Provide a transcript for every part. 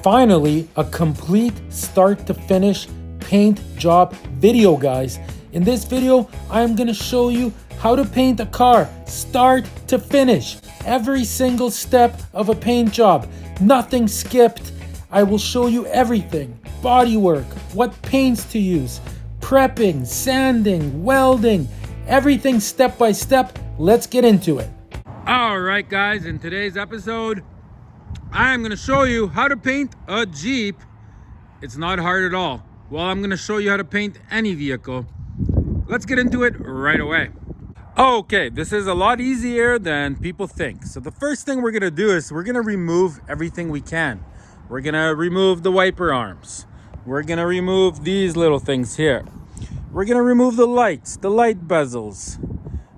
finally a complete start to finish paint job video, guys. In this video, I'm gonna show you how to paint a car start to finish. Every single step of a paint job, nothing skipped. I will show you everything. Bodywork, what paints to use, prepping, sanding, welding, everything step by step. Let's get into it. All right, guys, in today's episode, I'm gonna show you how to paint a Jeep. It's not hard at all. Well, I'm gonna show you how to paint any vehicle. Let's get into it right away. Okay, this is a lot easier than people think. So the first thing we're gonna do is we're gonna remove everything we can. We're gonna remove the wiper arms. We're gonna remove these little things here. We're gonna remove the lights, the light bezels,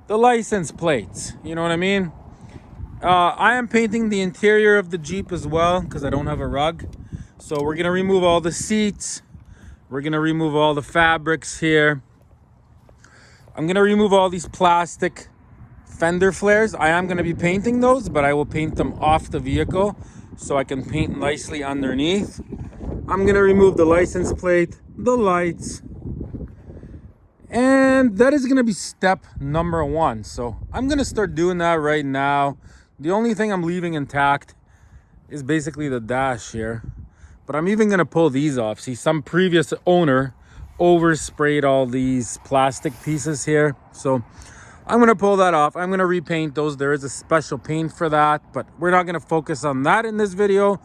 the license plates, you know what I mean? I am painting the interior of the Jeep as well because I don't have a rug. So we're gonna remove all the seats. We're gonna remove all the fabrics here. I'm gonna remove all these plastic fender flares. I am gonna be painting those, but I will paint them off the vehicle so I can paint nicely underneath. I'm gonna remove the license plate, the lights, and that is gonna be step number one. So I'm gonna start doing that right now. The only thing I'm leaving intact is basically the dash here, but I'm even gonna pull these off. See, some previous owner oversprayed all these plastic pieces here, so I'm gonna pull that off. I'm gonna repaint those. There is a special paint for that, but we're not gonna focus on that in this video.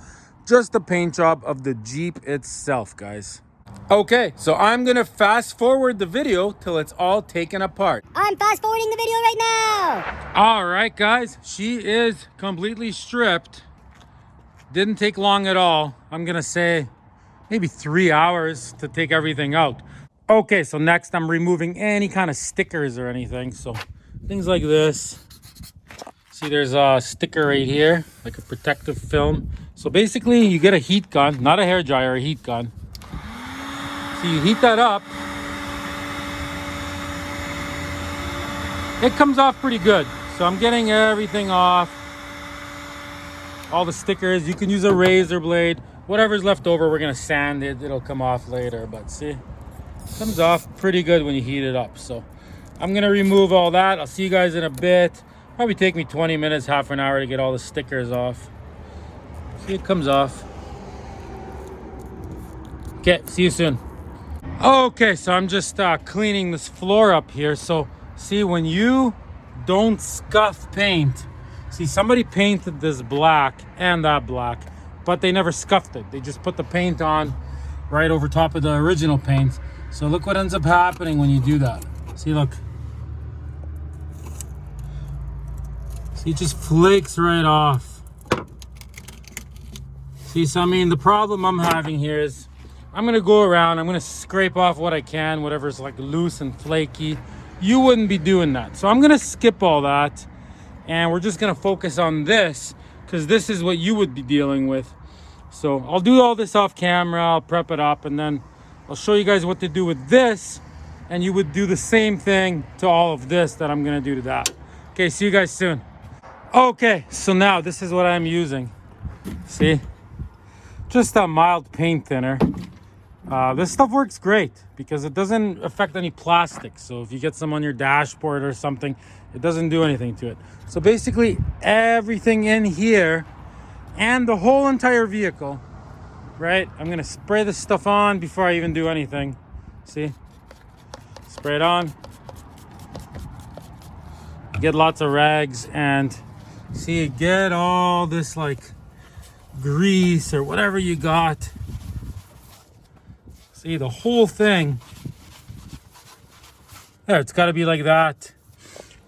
Just the paint job of the Jeep itself, guys. Okay, so I'm gonna fast forward the video till it's all taken apart. I'm fast forwarding the video right now. All right, guys, she is completely stripped. Didn't take long at all. I'm gonna say maybe 3 hours to take everything out. Okay, so next I'm removing any kind of stickers or anything. So things like this. See, there's a sticker right here, like a protective film. So basically you get a heat gun, not a hair dryer, a heat gun. So you heat that up. It comes off pretty good. So I'm getting everything off. All the stickers. You can use a razor blade. Whatever's left over, we're gonna sand it. It'll come off later, but see, it comes off pretty good when you heat it up. So I'm gonna remove all that. I'll see you guys in a bit. Probably take me 20 minutes, half an hour to get all the stickers off. See, it comes off. Okay, see you soon. Okay, so I'm just cleaning this floor up here. So see, when you don't scuff paint, see, somebody painted this black and that black, but they never scuffed it. They just put the paint on right over top of the original paint. So look what ends up happening when you do that. See, look. See, it just flakes right off. See, so I mean, the problem I'm having here is I'm gonna go around, I'm gonna scrape off what I can, whatever's like loose and flaky. You wouldn't be doing that. So I'm gonna skip all that and we're just gonna focus on this because this is what you would be dealing with. So I'll do all this off camera, I'll prep it up, and then I'll show you guys what to do with this, and you would do the same thing to all of this that I'm gonna do to that. Okay, see you guys soon. Okay, so now this is what I'm using. See, just a mild paint thinner. This stuff works great because it doesn't affect any plastic. So if you get some on your dashboard or something, it doesn't do anything to it. So basically everything in here and the whole entire vehicle, right? I'm gonna spray this stuff on before I even do anything. See, spray it on. Get lots of rags and see, get all this like grease or whatever you got. See, the whole thing. There, it's got to be like that.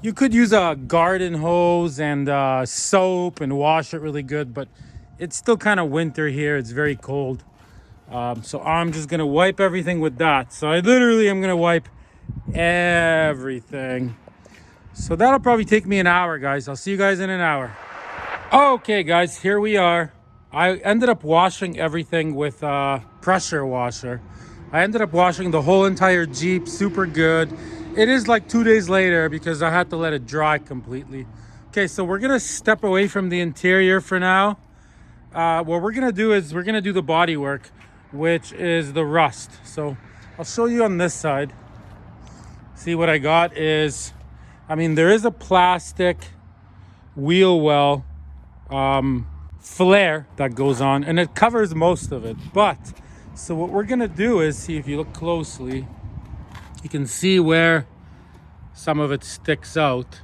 You could use a garden hose and soap and wash it really good, but it's still kind of winter here. It's very cold. So I'm just going to wipe everything with that. So I literally am going to wipe everything. So that'll probably take me an hour, guys. I'll see you guys in an hour. Okay, guys, here we are. I ended up washing everything with a pressure washer. I ended up washing the whole entire Jeep super good. It is like 2 days later because I had to let it dry completely. Okay, so we're gonna step away from the interior for now. what we're gonna do is we're gonna do the bodywork, which is the rust. So I'll show you on this side. See, what I got is, I mean, there is a plastic wheel well flare that goes on, and it covers most of it. But so what we're gonna do is, see, if you look closely, you can see where some of it sticks out.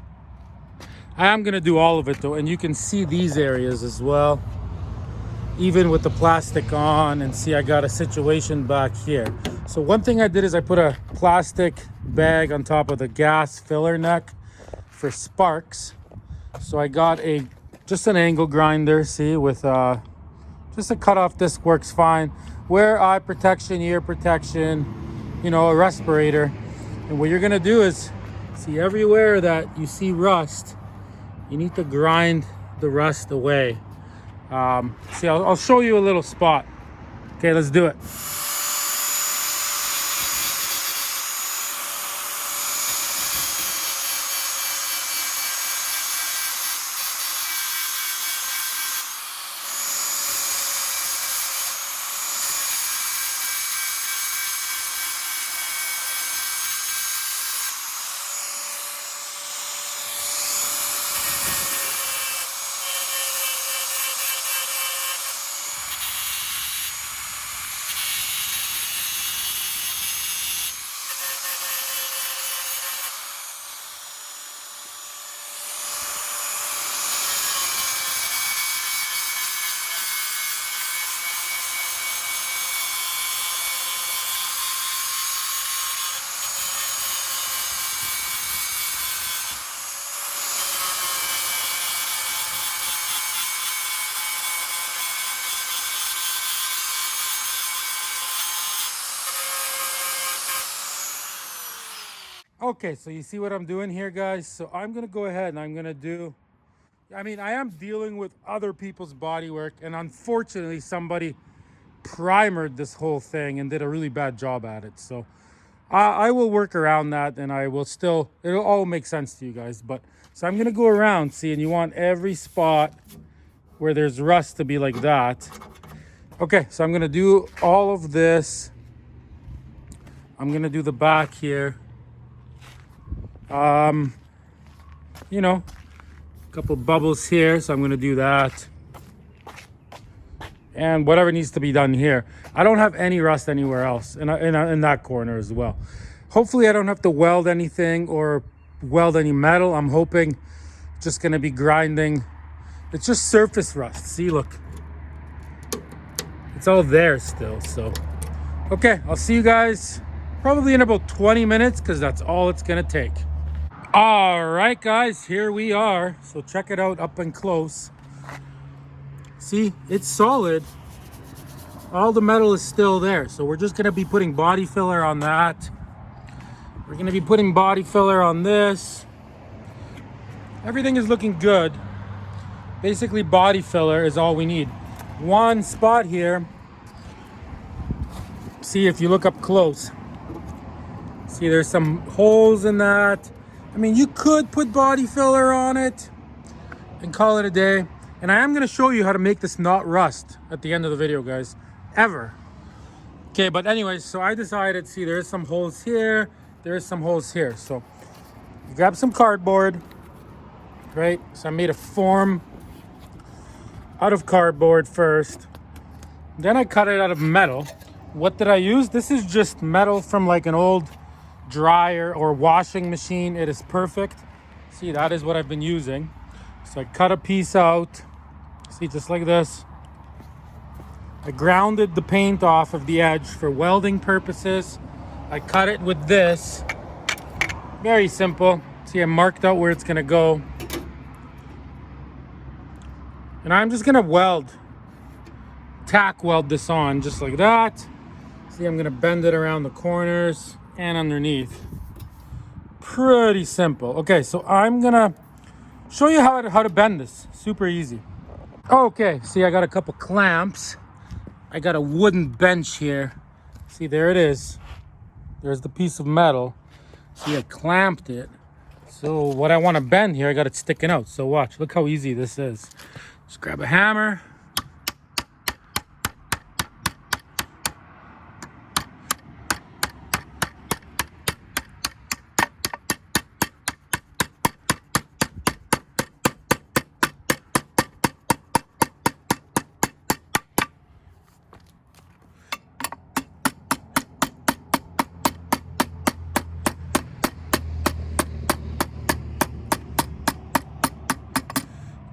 I am gonna do all of it though, and you can see these areas as well, even with the plastic on. And see, I got a situation back here. So one thing I did is I put a plastic bag on top of the gas filler neck for sparks. So I got just an angle grinder, see, with just a cutoff disc works fine. Wear eye protection, ear protection, you know, a respirator. And what you're gonna do is, see, everywhere that you see rust, you need to grind the rust away. See, I'll show you a little spot. Okay, let's do it. Okay, so you see what I'm doing here, guys? So I'm gonna go ahead and I'm gonna do, I mean, I am dealing with other people's bodywork, and unfortunately somebody primered this whole thing and did a really bad job at it. So I will work around that, and I will still, it'll all make sense to you guys. But so I'm gonna go around, see, and you want every spot where there's rust to be like that. Okay, so I'm gonna do all of this. I'm gonna do the back here. You know, a couple bubbles here, so I'm gonna do that. And whatever needs to be done here. I don't have any rust anywhere else in that corner as well. Hopefully I don't have to weld anything or weld any metal. I'm hoping just gonna be grinding. It's just surface rust. See, look. It's all there still, so. Okay, I'll see you guys probably in about 20 minutes because that's all it's gonna take. All right, guys, here we are. So check it out up and close. See, it's solid. All the metal is still there. So we're just gonna be putting body filler on that. We're gonna be putting body filler on this. Everything is looking good. Basically, body filler is all we need. One spot here. See, if you look up close. See, there's some holes in that. I mean, you could put body filler on it and call it a day. And I am going to show you how to make this not rust at the end of the video, guys. Ever. Okay, but anyways, so I decided, see, there's some holes here. There's some holes here. So you grab some cardboard, right? So I made a form out of cardboard first. Then I cut it out of metal. What did I use? This is just metal from like an old dryer or washing machine. It is perfect. See, that is what I've been using. So I cut a piece out. See, just like this. I grounded the paint off of the edge for welding purposes. I cut it with this. Very simple. See, I marked out where it's gonna go. And I'm just gonna tack weld this on just like that. See, I'm gonna bend it around the corners and underneath. Pretty simple. Okay, so I'm gonna show you how to bend this. Super easy. Okay, see, I got a couple clamps. I got a wooden bench here. See, there it is. There's the piece of metal. See, I clamped it. So what I want to bend here, I got it sticking out. So watch, look how easy this is. Just grab a hammer.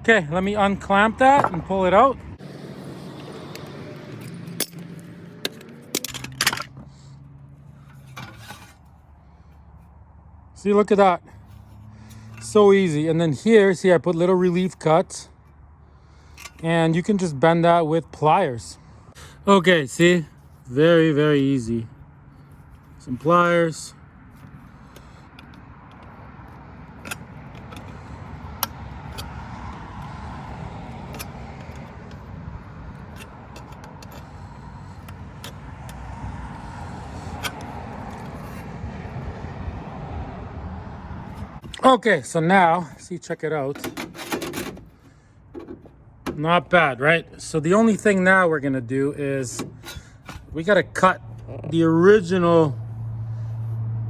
Okay, let me unclamp that and pull it out. See, look at that. So easy. And then here, see, I put little relief cuts. And you can just bend that with pliers. Okay, see? Very, very easy. Some pliers. Okay, so now, see, check it out. Not bad, right? So the only thing now we're gonna do is we gotta cut the original,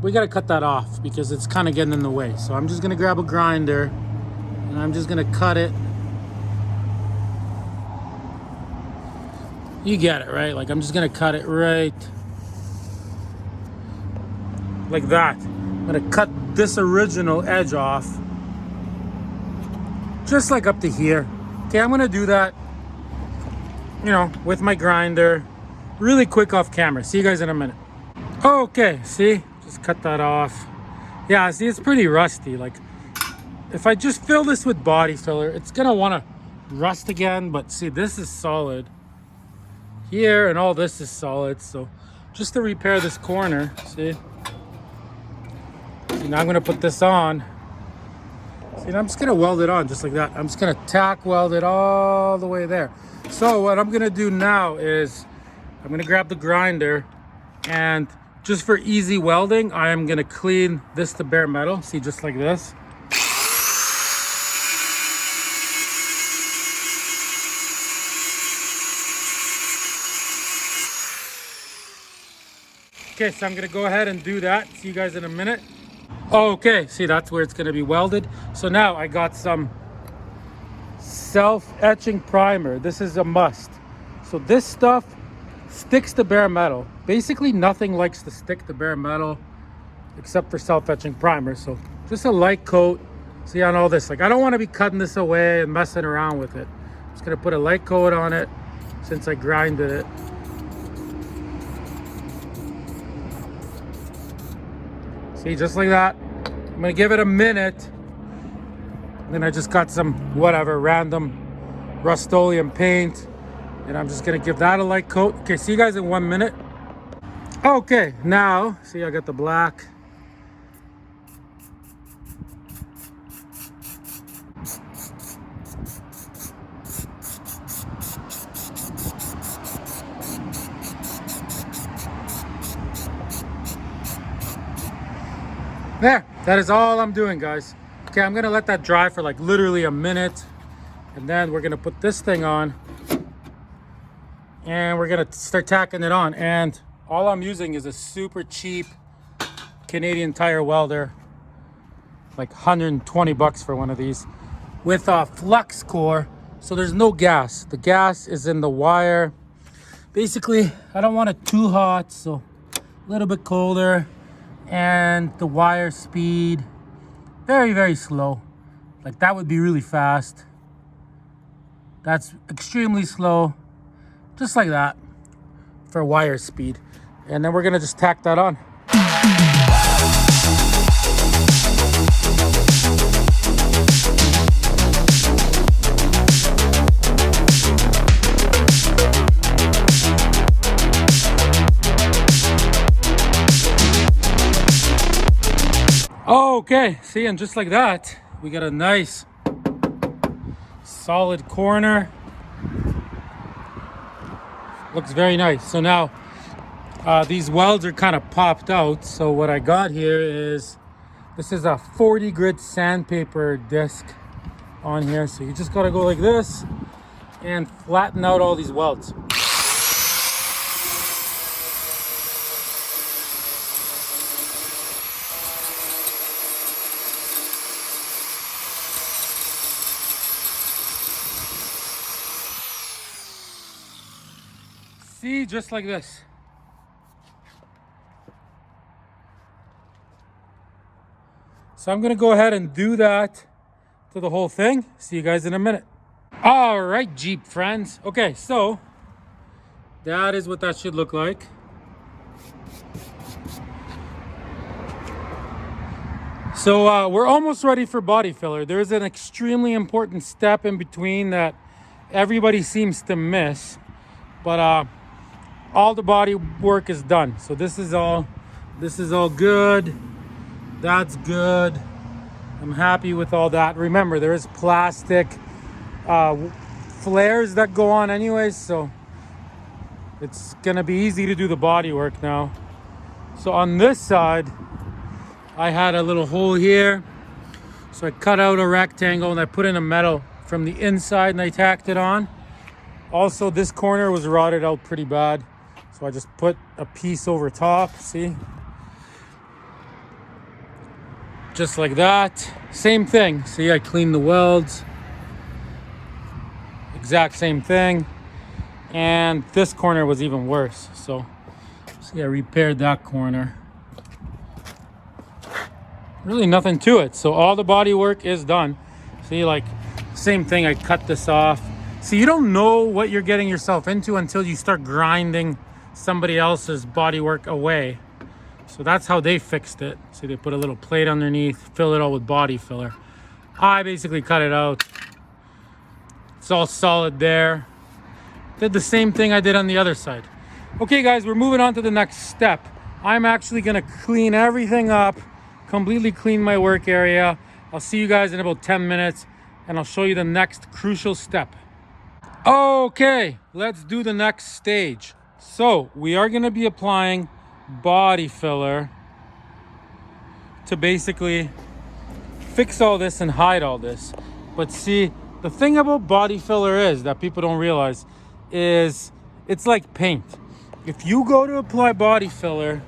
we gotta cut that off because it's kind of getting in the way. So I'm just gonna grab a grinder and I'm just gonna cut it. You get it, right? Like I'm just gonna cut it right like that. I'm gonna cut this original edge off just like up to here. Okay, I'm gonna do that, you know, with my grinder really quick off camera. See you guys in a minute. Okay, see, just cut that off. Yeah, see, it's pretty rusty. Like if I just fill this with body filler, it's gonna want to rust again, but see, this is solid here and all this is solid. So just to repair this corner, see, now I'm gonna put this on. See, and I'm just gonna weld it on just like that. I'm just gonna tack weld it all the way there. So what I'm gonna do now is I'm gonna grab the grinder and just for easy welding, I am gonna clean this to bare metal. See, just like this. Okay, so I'm gonna go ahead and do that. See you guys in a minute. Okay, see, that's where it's gonna be welded. So now I got some self-etching primer. This is a must. So this stuff sticks to bare metal. Basically nothing likes to stick to bare metal except for self-etching primer. So just a light coat. See, on all this, like I don't want to be cutting this away and messing around with it. I'm just gonna put a light coat on it since I grinded it. See, just like that. I'm gonna give it a minute. Then I just got some whatever random Rust-Oleum paint, and I'm just gonna give that a light coat. Okay, see you guys in 1 minute. Okay, now see, I got the black. There, that is all I'm doing, guys. Okay, I'm gonna let that dry for like literally a minute, and then we're gonna put this thing on and we're gonna start tacking it on. And all I'm using is a super cheap Canadian Tire welder, like 120 bucks for one of these, with a flux core, so there's no gas. The gas is in the wire. Basically, I don't want it too hot, so a little bit colder. And the wire speed, very, very slow. Like that would be really fast. That's extremely slow, just like that for wire speed. And then we're gonna just tack that on. Okay, see, and just like that, we got a nice solid corner. Looks very nice. So now these welds are kind of popped out. So what I got here is, this is a 40 grit sandpaper disc on here. So you just gotta go like this and flatten out all these welds. See, just like this. So I'm gonna go ahead and do that to the whole thing. See you guys in a minute. All right, Jeep friends. Okay, so that is what that should look like. So we're almost ready for body filler. There's an extremely important step in between that everybody seems to miss, but all the body work is done. So this is all good. That's good. I'm happy with all that. Remember, there is plastic flares that go on anyways, so it's gonna be easy to do the body work now. So on this side, I had a little hole here, so I cut out a rectangle and I put in a metal from the inside and I tacked it on. Also, this corner was rotted out pretty bad, so I just put a piece over top. See, just like that. Same thing. See, I cleaned the welds, exact same thing. And this corner was even worse, so see, I repaired that corner. Really nothing to it. So all the body work is done. See, like, same thing, I cut this off. See, you don't know what you're getting yourself into until you start grinding somebody else's body work away. So that's how they fixed it. See, they put a little plate underneath, fill it all with body filler. I basically cut it out. It's all solid there. Did the same thing I did on the other side. Okay guys, we're moving on to the next step. I'm actually gonna clean everything up, completely clean my work area. I'll see you guys in about 10 minutes and I'll show you the next crucial step. Okay, let's do the next stage. So we are gonna be applying body filler to basically fix all this and hide all this. But see, the thing about body filler is that people don't realize is it's like paint. If you go to apply body filler,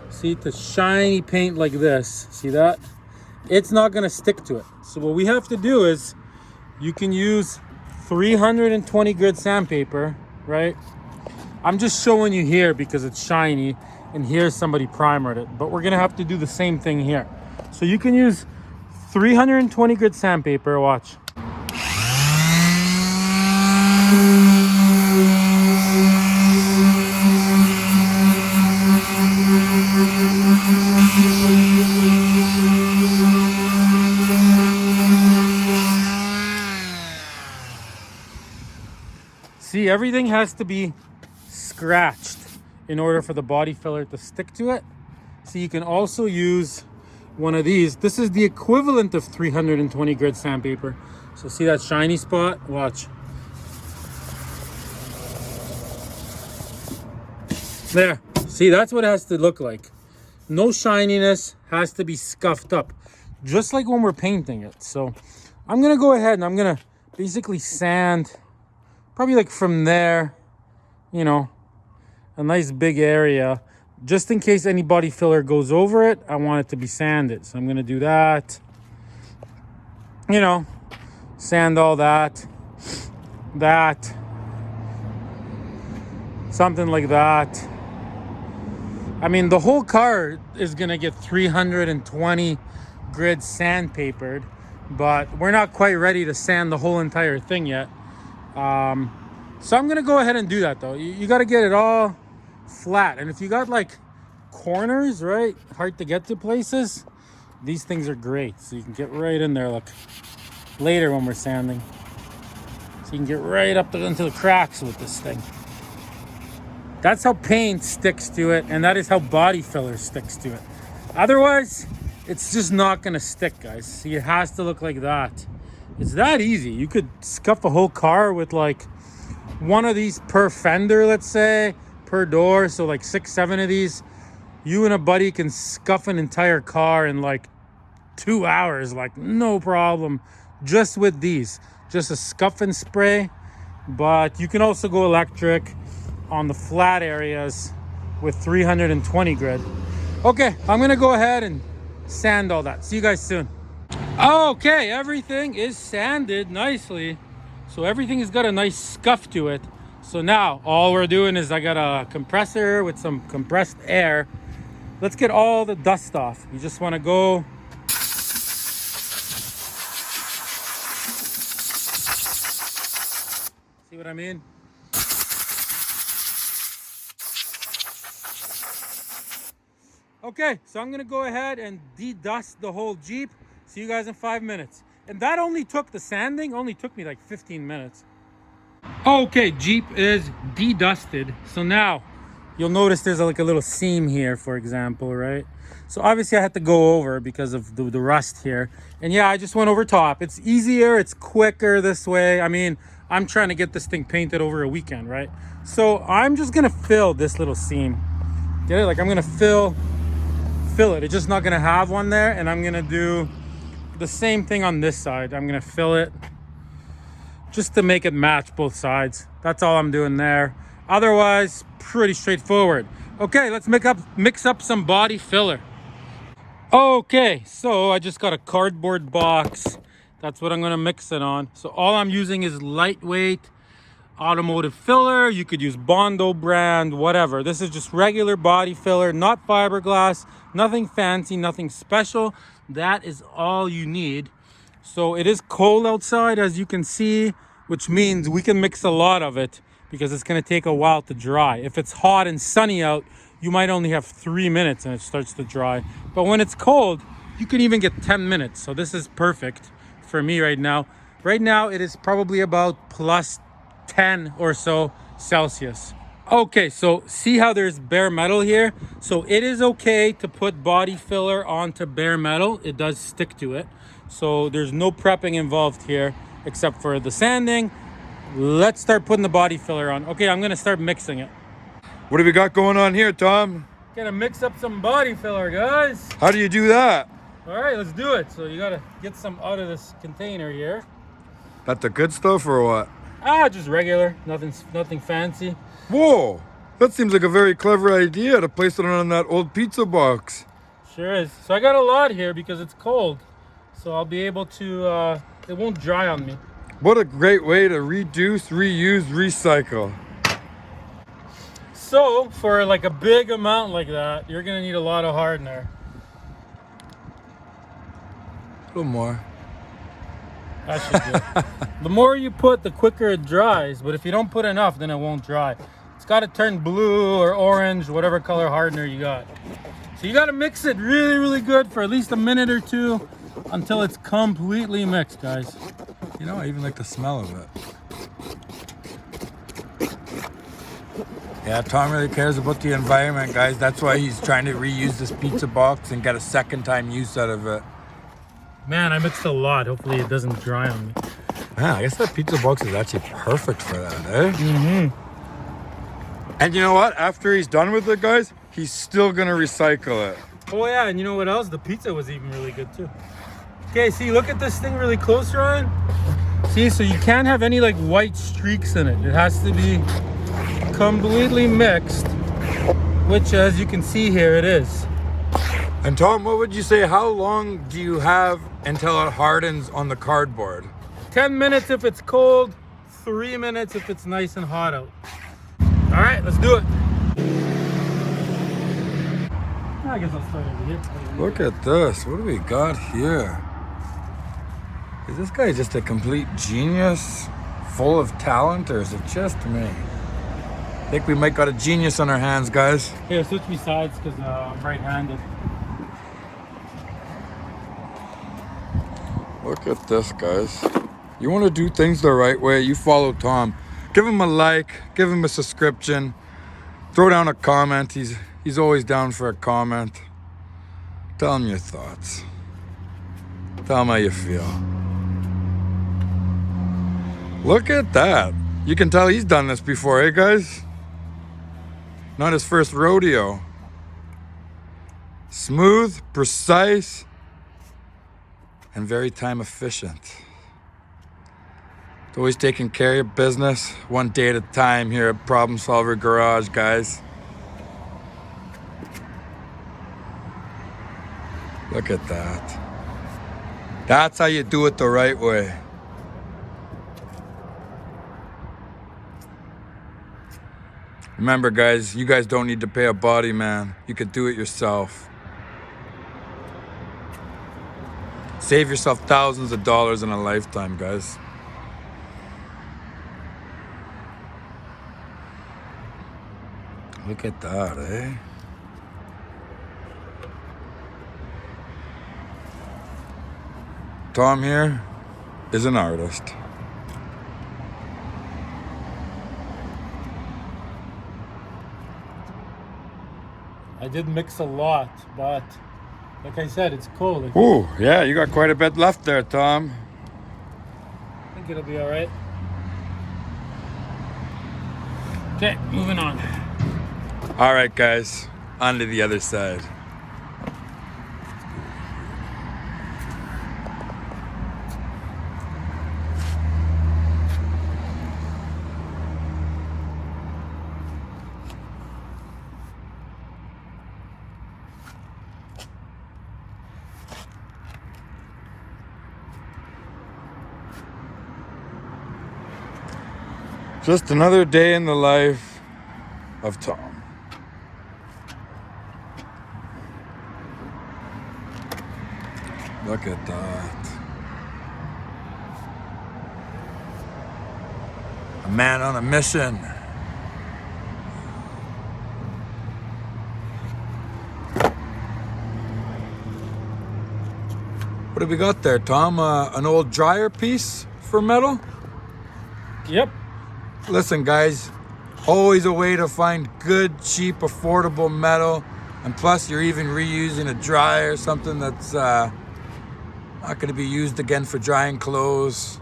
see, the shiny paint like this, see that? It's not gonna stick to it. So what we have to do is, you can use 320 grit sandpaper, right? I'm just showing you here because it's shiny, and here somebody primered it, but we're gonna have to do the same thing here. So you can use 320 grit sandpaper, watch. See, everything has to be scratched in order for the body filler to stick to it. So you can also use one of these. This is the equivalent of 320 grit sandpaper. So see that shiny spot? Watch. There. See, that's what it has to look like. No shininess, has to be scuffed up, just like when we're painting it. So I'm gonna go ahead and I'm gonna basically sand, probably like from there, you know, a nice big area, just in case any body filler goes over it. I want it to be sanded, so I'm gonna do that. You know, sand all that, something like that. I mean, the whole car is gonna get 320 grit sandpapered, but we're not quite ready to sand the whole entire thing yet. So I'm gonna go ahead and do that though. You gotta get it all flat. And if you got like corners, right, hard to get to places, these things are great. So you can get right in there, look, later when we're sanding. So you can get right up into the cracks with this thing. That's how paint sticks to it, and that is how body filler sticks to it. Otherwise, it's just not gonna stick, guys. See, it has to look like that. It's that easy. You could scuff a whole car with like one of these per fender, let's say, per door. So like 6, 7 of these. You and a buddy can scuff an entire car in like 2 hours, like no problem. Just with these, just a scuff and spray. But you can also go electric on the flat areas with 320 grit. Okay, I'm gonna go ahead and sand all that. See you guys soon. Okay, everything is sanded nicely. So everything has got a nice scuff to it. So now all we're doing is I got a compressor with some compressed air. Let's get all the dust off. You just wanna go I mean? Okay, so I'm gonna go ahead and de-dust the whole Jeep. See you guys in 5 minutes. And that only took, the sanding only took me like 15 minutes. Okay, Jeep is de-dusted. So now, you'll notice there's like a little seam here, for example, right? So obviously I had to go over because of the rust here. And yeah, I just went over top. It's easier, it's quicker this way. I mean, I'm trying to get this thing painted over a weekend, right? So I'm just gonna fill this little seam. Get it? Like I'm gonna fill it. It's just not gonna have one there, and I'm gonna do the same thing on this side. I'm gonna fill it just to make it match both sides. That's all I'm doing there. Otherwise, pretty straightforward. Okay, let's mix up some body filler. Okay, so I just got a cardboard box. That's what I'm gonna mix it on. So all I'm using is lightweight Automotive filler. You could use Bondo brand, whatever. This is just regular body filler, not fiberglass, nothing fancy, nothing special. That is all you need. So it is cold outside, as you can see, which means we can mix a lot of it because it's going to take a while to dry. If it's hot and sunny out, you might only have 3 minutes and it starts to dry. But when it's cold, you can even get 10 minutes. So this is perfect for me right now. Right now, it is probably about plus 10 or so Celsius. Okay, so see how there's bare metal here? So it is okay to put body filler onto bare metal. It does stick to it. So there's no prepping involved here except for the sanding. Let's start putting the body filler on. Okay, I'm gonna start mixing it. What do we got going on here, Tom? Gonna mix up some body filler, guys. How do you do that? All right, let's do it. So you gotta get some out of this container here. That the good stuff or what? Just regular, nothing fancy. Whoa, that seems like a very clever idea to place it on that old pizza box. Sure is. So I got a lot here because it's cold. So I'll be able to, it won't dry on me. What a great way to reduce, reuse, recycle. So for like a big amount like that, you're gonna need a lot of hardener. A little more. That should do. The more you put, the quicker it dries. But if you don't put enough, then it won't dry. It's got to turn blue or orange, whatever color hardener you got. So you got to mix it really, really good for at least a minute or two until it's completely mixed, guys. You know, I even like the smell of it. Yeah, Tom really cares about the environment, guys. That's why he's trying to reuse this pizza box and get a second time use out of it. Man, I mixed a lot. Hopefully it doesn't dry on me. Man, I guess that pizza box is actually perfect for that, eh? Mm-hmm. And you know what? After he's done with it, guys, he's still gonna recycle it. Oh yeah, and you know what else? The pizza was even really good too. Okay, see, look at this thing really close, Ryan. See, so you can't have any like white streaks in it. It has to be completely mixed, which as you can see here, it is. And Tom, what would you say? How long do you have until it hardens on the cardboard? 10 minutes if it's cold, 3 minutes if it's nice and hot out. All right, let's do it. I guess I'll start over here. Look at this. What do we got here? Is this guy just a complete genius, full of talent, or is it just me? I think we might got a genius on our hands, guys. Here, switch me sides because I'm right-handed. Look at this, guys. You want to do things the right way, you follow Tom. Give him a like, give him a subscription, throw down a comment. He's always down for a comment. Tell him your thoughts. Tell him how you feel. Look at that. You can tell he's done this before, eh, guys? Not his first rodeo. Smooth, precise, and very time efficient. It's always taking care of your business, one day at a time here at Problem Solver Garage, guys. Look at that. That's how you do it the right way. Remember, guys, you guys don't need to pay a body man. You could do it yourself. Save yourself thousands of dollars in a lifetime, guys. Look at that, eh? Tom here is an artist. I did mix a lot, but like I said, it's cool. Ooh, yeah, you got quite a bit left there, Tom. I think it'll be all right. Okay, moving on. All right, guys, on to the other side. Just another day in the life of Tom. Look at that. A man on a mission. What have we got there, Tom? An old dryer piece for metal? Yep. Listen, guys, always a way to find good, cheap, affordable metal. And plus, you're even reusing a dryer, something that's not going to be used again for drying clothes.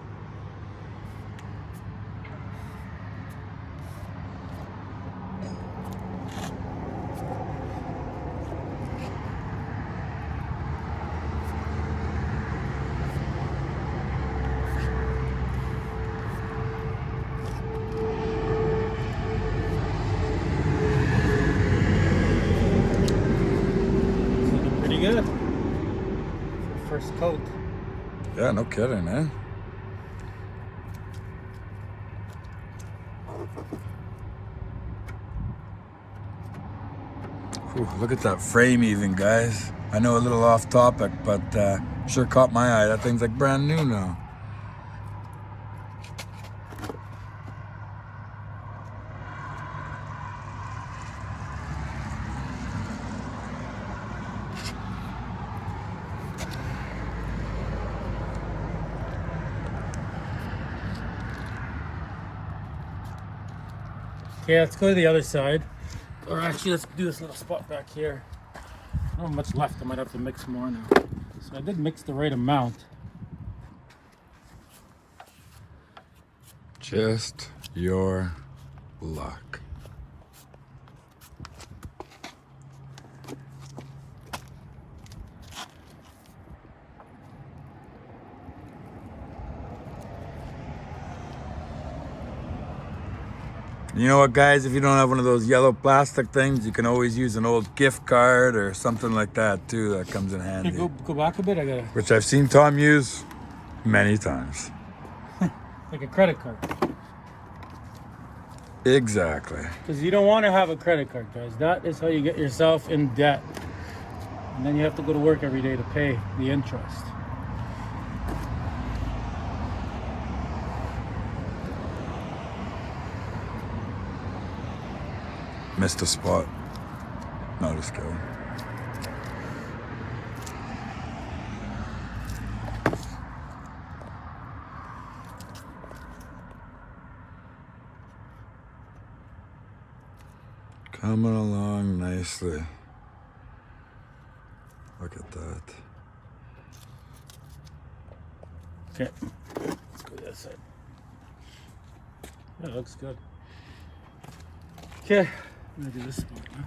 Good. First coat. Yeah, no kidding, eh? Whew, look at that frame even, guys. I know a little off topic, but sure caught my eye. That thing's like brand new now. Okay, let's go to the other side. Or actually, let's do this little spot back here. I don't have much left. I might have to mix more now. So I did mix the right amount. Just your luck. You know what, guys? If you don't have one of those yellow plastic things, you can always use an old gift card or something like that too. That comes in handy. Here, go back a bit. I gotta. Which I've seen Tom use many times. Like a credit card. Exactly. Because you don't want to have a credit card, guys. That is how you get yourself in debt. And then you have to go to work every day to pay the interest. Missed a spot. No, just kidding. Coming along nicely. Look at that. Okay, let's go to that side. Yeah, it looks good. Okay, I'm gonna do this spot now.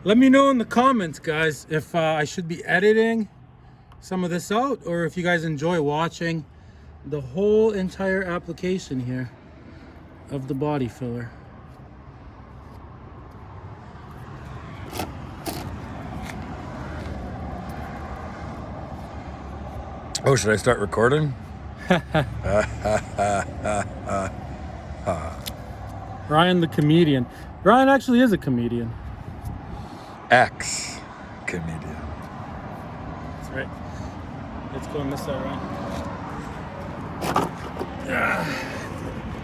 Let me know in the comments, guys, if I should be editing some of this out, or if you guys enjoy watching the whole entire application here of the body filler. Oh, should I start recording? Ryan the comedian. Ryan actually is a comedian. Ex-comedian. That's right. Let's go on this side, Ryan.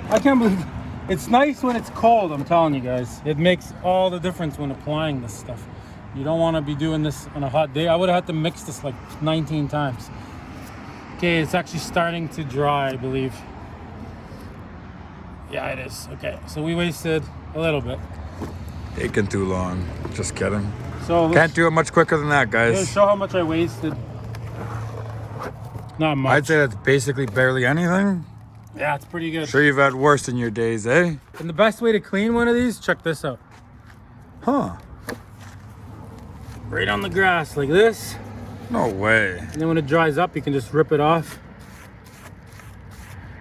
I can't believe it's nice when it's cold, I'm telling you guys. It makes all the difference when applying this stuff. You don't want to be doing this on a hot day. I would have had to mix this like 19 times. Okay, it's actually starting to dry, I believe. Yeah, it is. Okay, so we wasted a little bit. Taking too long. Just kidding. So can't do it much quicker than that, guys. Yeah, show how much I wasted. Not much. I'd say that's basically barely anything. Yeah, it's pretty good. Sure, you've had worse in your days, eh? And the best way to clean one of these, check this out. Huh. Right on the grass like this. No way. And then when it dries up, you can just rip it off.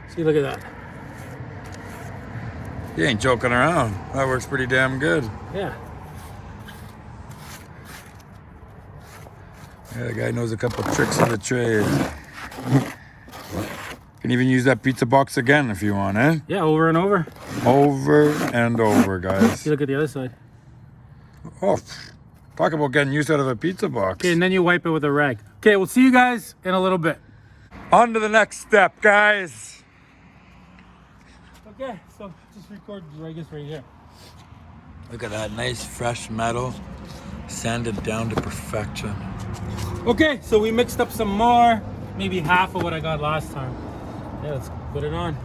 See, look at that. You ain't joking around. That works pretty damn good. Yeah. Yeah, the guy knows a couple tricks of the trade. Can even use that pizza box again if you want, eh? Yeah, over and over. Over and over, guys. See, look at the other side. Oh, talk about getting used out of a pizza box. Okay, and then you wipe it with a rag. Okay, we'll see you guys in a little bit. On to the next step, guys. Okay, so just record, I guess, right here. Look at that nice fresh metal, sanded down to perfection. Okay, so we mixed up some more, maybe half of what I got last time. Yeah, let's put it on.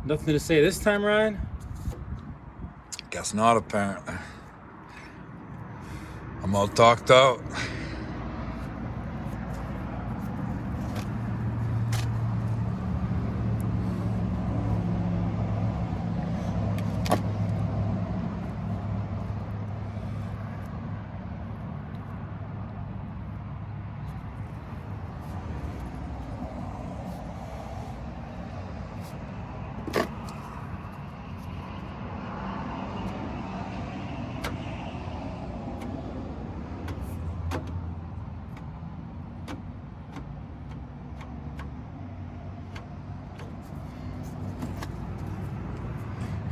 Nothing to say this time, Ryan? Guess not, apparently. I'm all talked out.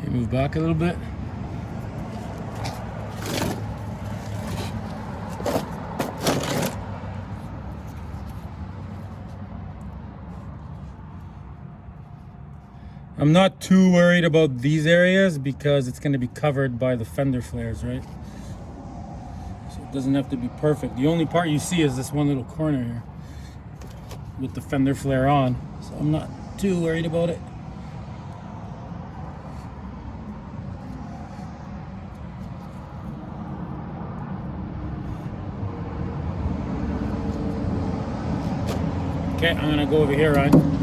You move back a little bit. I'm not too worried about these areas because it's going to be covered by the fender flares, right? So it doesn't have to be perfect. The only part you see is this one little corner here with the fender flare on. So I'm not too worried about it. Okay, I'm gonna go over here, Ryan.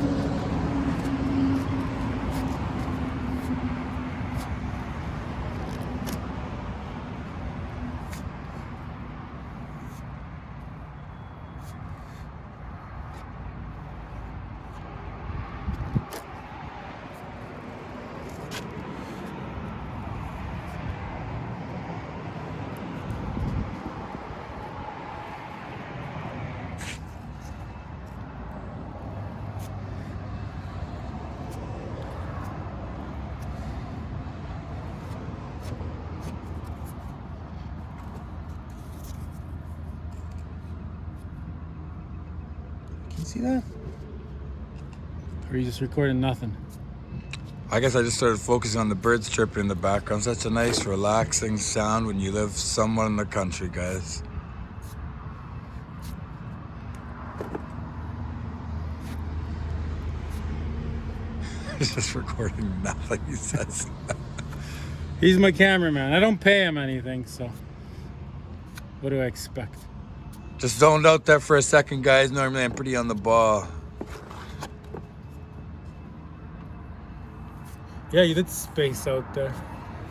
Can you see that? Or are you just recording nothing? I guess I just started focusing on the birds chirping in the background. Such a nice, relaxing sound when you live somewhere in the country, guys. Just recording nothing, he says. He's my cameraman. I don't pay him anything, so what do I expect? Just zoned out there for a second, guys. Normally I'm pretty on the ball. Yeah, you did space out there.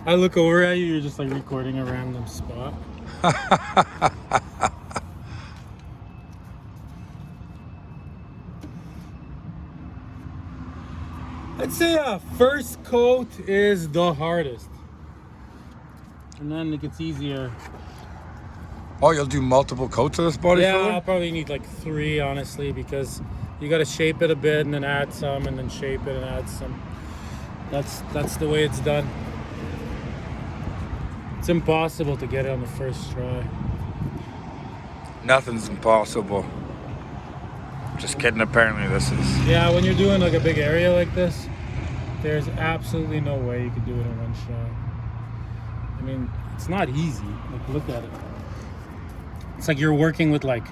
I look over at you, you're just like recording a random spot. I'd say first coat is the hardest. And then it gets easier. Oh, you'll do multiple coats of this body Yeah, filler? I'll probably need like 3, honestly, because you got to shape it a bit and then add some and then shape it and add some. That's the way it's done. It's impossible to get it on the first try. Nothing's impossible. Just kidding, apparently this is. Yeah, when you're doing like a big area like this, there's absolutely no way you could do it in one shot. I mean, it's not easy. Like, look at it. It's like you're working with like,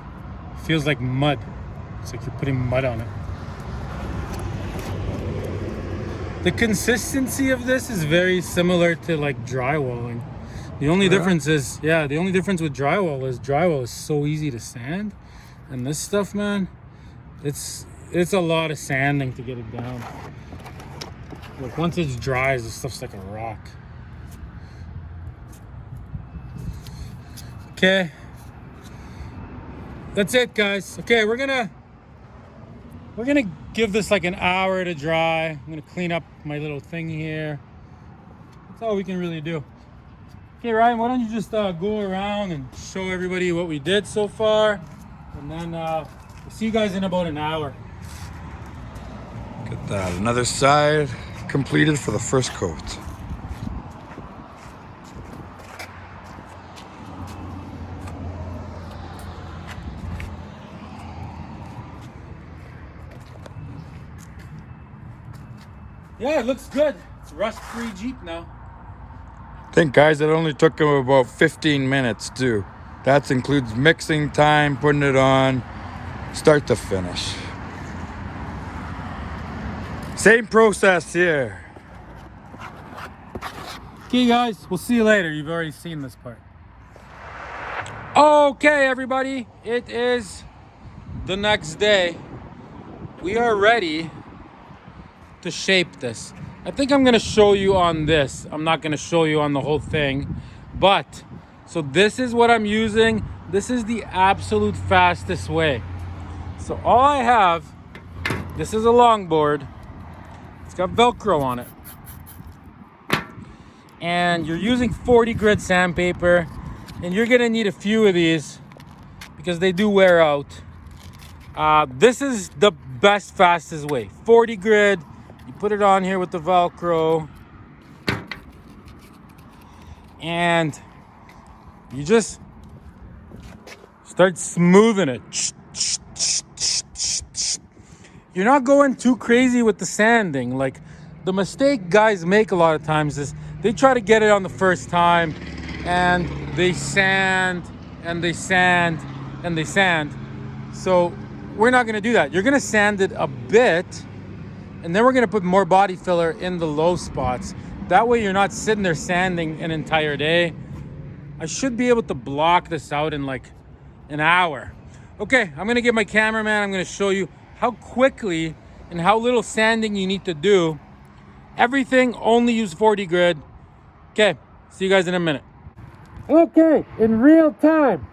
feels like mud. It's like you're putting mud on it. The consistency of this is very similar to like drywalling. The only difference is, the only difference with drywall is so easy to sand. And this stuff, man, it's a lot of sanding to get it down. Like once it's dry, this stuff's like a rock. Okay. That's it, guys. Okay, we're gonna give this like an hour to dry. I'm gonna clean up my little thing here. That's all we can really do. Okay, Ryan, why don't you just go around and show everybody what we did so far, and then we'll see you guys in about an hour. Look at that. Another side completed for the first coat. Yeah, it looks good. It's rust-free Jeep now. I think, guys, it only took him about 15 minutes too. That includes mixing time, putting it on, start to finish. Same process here. Okay, guys, we'll see you later. You've already seen this part. Okay, everybody, it is the next day. We are ready to shape this. I think I'm gonna show you on this. I'm not gonna show you on the whole thing, but so this is what I'm using. This is the absolute fastest way. So all I have, this is a longboard. It's got Velcro on it. And you're using 40 grit sandpaper, and you're gonna need a few of these because they do wear out. This is the best, fastest way. 40 grit. You put it on here with the Velcro, and you just start smoothing it. You're not going too crazy with the sanding. Like, the mistake guys make a lot of times is they try to get it on the first time, and they sand and they sand and they sand. So we're not gonna do that. You're gonna sand it a bit, and then we're gonna put more body filler in the low spots. That way you're not sitting there sanding an entire day. I should be able to block this out in like an hour. Okay, I'm gonna get my cameraman. I'm gonna show you how quickly and how little sanding you need to do. Everything, only use 40 grit. Okay, see you guys in a minute. Okay, in real time.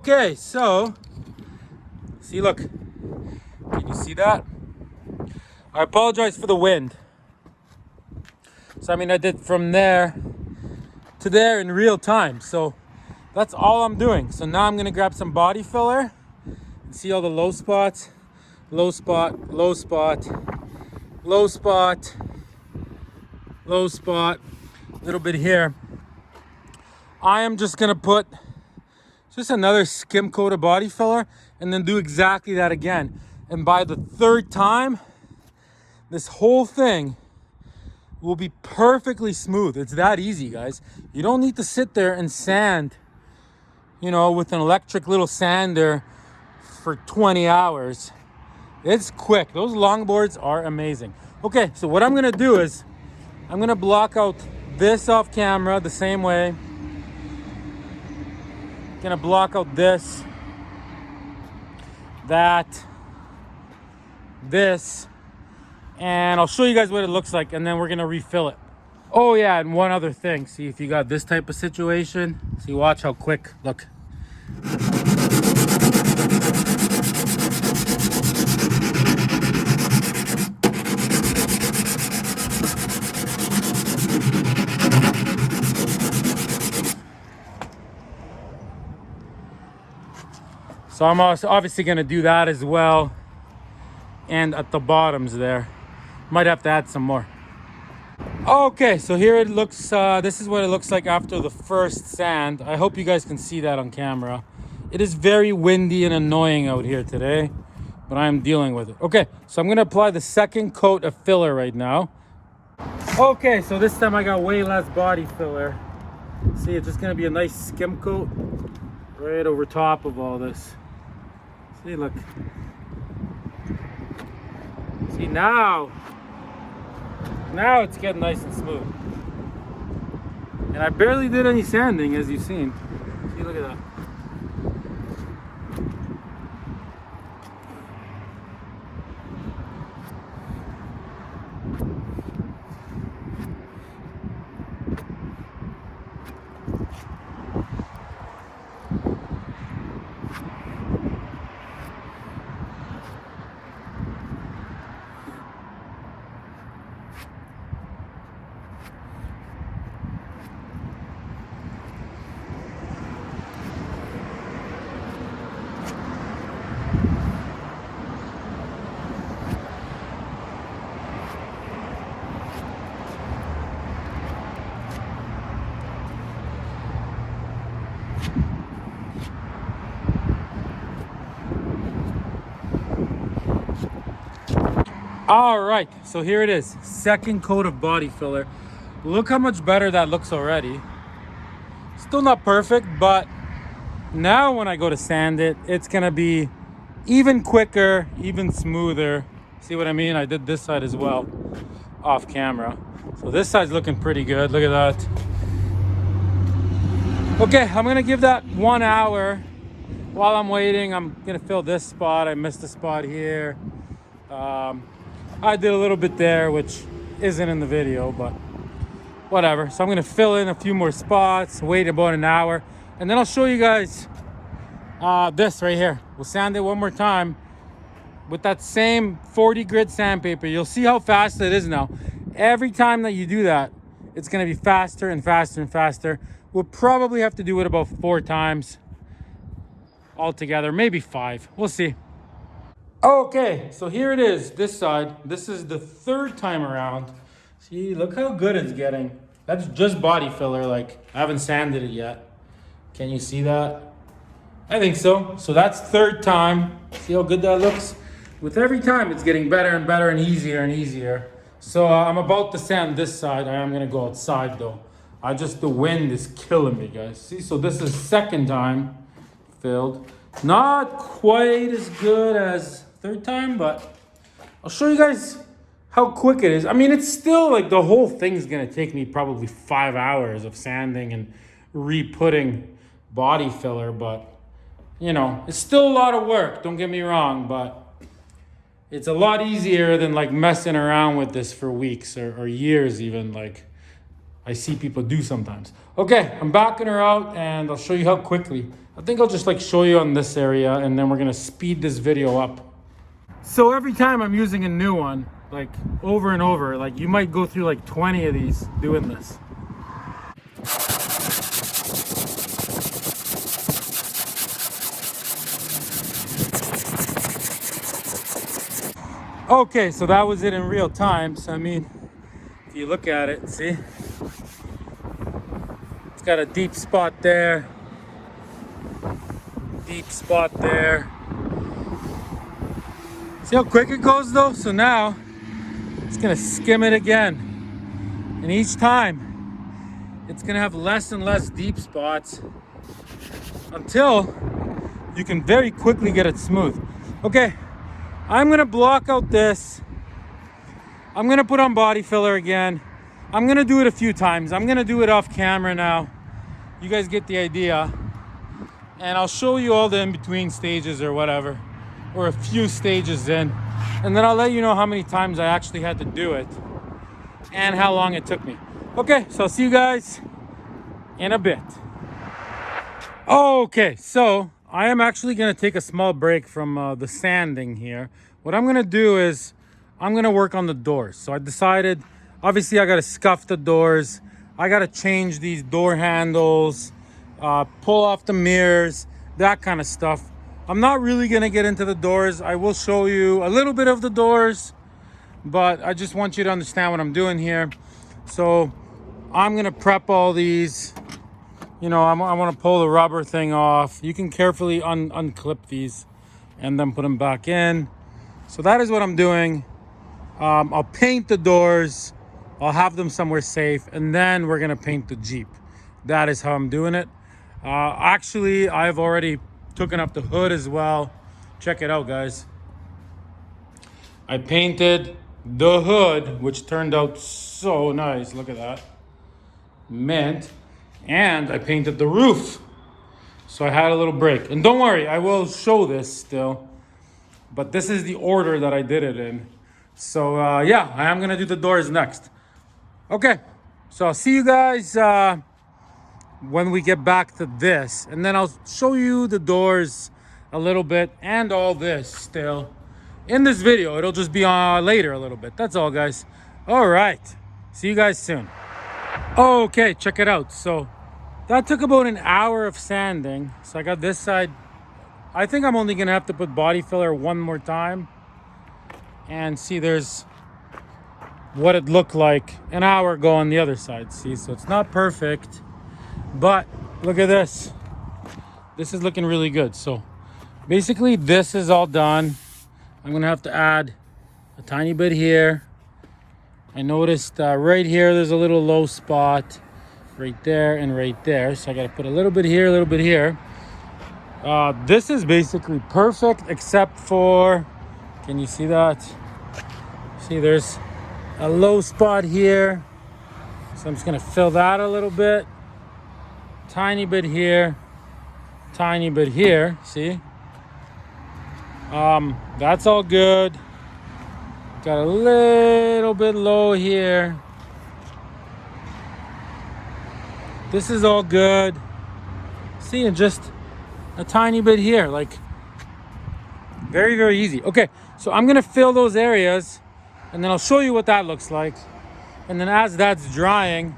Okay, so see, look, can you see that? I apologize for the wind. So I mean, I did from there to there in real time. So that's all I'm doing. So now I'm gonna grab some body filler. See all the low spots? Low spot, low spot, low spot, low spot, a little bit here. I am just gonna put just another skim coat of body filler and then do exactly that again. And by the third time, this whole thing will be perfectly smooth. It's that easy, guys. You don't need to sit there and sand, you know, with an electric little sander for 20 hours. It's quick. Those longboards are amazing. Okay, so what I'm gonna do is I'm gonna block out this off camera the same way. Gonna block out this, that, this, and I'll show you guys what it looks like, and then we're gonna refill it. Oh yeah, and one other thing. See, if you got this type of situation, see, watch how quick, look. So I'm also obviously gonna do that as well. And at the bottoms there. Might have to add some more. Okay, so here it looks, this is what it looks like after the first sand. I hope you guys can see that on camera. It is very windy and annoying out here today, but I'm dealing with it. Okay, so I'm gonna apply the second coat of filler right now. Okay, so this time I got way less body filler. See, it's just gonna be a nice skim coat right over top of all this. See, look. See, now it's getting nice and smooth. And I barely did any sanding, as you've seen. See, look at that. All right, so here it is, second coat of body filler. Look how much better that looks already. Still not perfect, but now when I go to sand it, it's gonna be even quicker, even smoother. See what I mean? I did this side as well, off camera. So this side's looking pretty good, look at that. Okay, I'm gonna give that 1 hour. While I'm waiting, I'm gonna fill this spot. I missed a spot here. I did a little bit there, which isn't in the video, but whatever. So I'm gonna fill in a few more spots, wait about an hour, and then I'll show you guys this right here. We'll sand it one more time with that same 40 grit sandpaper. You'll see how fast it is now. Every time that you do that, it's gonna be faster and faster and faster. We'll probably have to do it about 4 times altogether, maybe 5, we'll see. Okay, so here it is, this side. This is the 3rd time around. See, look how good it's getting. That's just body filler, like I haven't sanded it yet. Can you see that? I think so. So that's 3rd time. See how good that looks? With every time, it's getting better and better and easier. So I'm about to sand this side. I am gonna go outside though. The wind is killing me, guys. See, so this is 2nd time filled. Not quite as good as 3rd time, but I'll show you guys how quick it is. I mean, it's still like the whole thing's gonna take me probably 5 hours of sanding and re-putting body filler, but you know, it's still a lot of work, don't get me wrong, but it's a lot easier than like messing around with this for weeks or years even, like I see people do sometimes. Okay, I'm backing her out and I'll show you how quickly. I think I'll just like show you on this area, and then we're gonna speed this video up. So every time I'm using a new one, like over and over, like you might go through like 20 of these doing this. Okay, so that was it in real time. So I mean, if you look at it, see? It's got a deep spot there. Deep spot there. See how quick it goes though? So now it's gonna skim it again. And each time it's gonna have less and less deep spots until you can very quickly get it smooth. Okay, I'm gonna block out this. I'm gonna put on body filler again. I'm gonna do it a few times. I'm gonna do it off camera now. You guys get the idea. And I'll show you all the in-between stages or whatever, or a few stages in. And then I'll let you know how many times I actually had to do it and how long it took me. Okay, so I'll see you guys in a bit. Okay, so I am actually gonna take a small break from the sanding here. What I'm gonna do is I'm gonna work on the doors. So I decided, obviously I gotta scuff the doors. I gotta change these door handles, pull off the mirrors, that kind of stuff. I'm not really gonna get into the doors. I will show you a little bit of the doors, but I just want you to understand what I'm doing here. So I'm gonna prep all these. You know, I want to pull the rubber thing off. You can carefully unclip these and then put them back in. So that is what I'm doing. I'll paint the doors. I'll have them somewhere safe, and then we're gonna paint the Jeep. That is how I'm doing it. Actually, I've already taken up the hood as well. Check it out, guys. I painted the hood, which turned out so nice. Look at that. Mint. And I painted the roof. So I had a little break. And don't worry, I will show this still. But this is the order that I did it in. So yeah, I am gonna do the doors next. Okay, so I'll see you guys when we get back to this. And then I'll show you the doors a little bit and all this still in this video. It'll just be later a little bit. That's all, guys. All right, see you guys soon. Okay, check it out. So that took about an hour of sanding. So I got this side. I think I'm only gonna have to put body filler one more time. And see, there's what it looked like an hour ago on the other side. See, so it's not perfect, but look at this. This is looking really good. So basically this is all done. I'm gonna have to add a tiny bit here. I noticed right here there's a little low spot right there and right there, so I gotta put a little bit here, a little bit here. This is basically perfect except for, can you see that? See, there's a low spot here, so I'm just gonna fill that a little bit. Tiny bit here, tiny bit here. See, that's all good. Got a little bit low here. This is all good. See, and just a tiny bit here, like very, very easy. Okay, so I'm gonna fill those areas and then I'll show you what that looks like. And then as that's drying,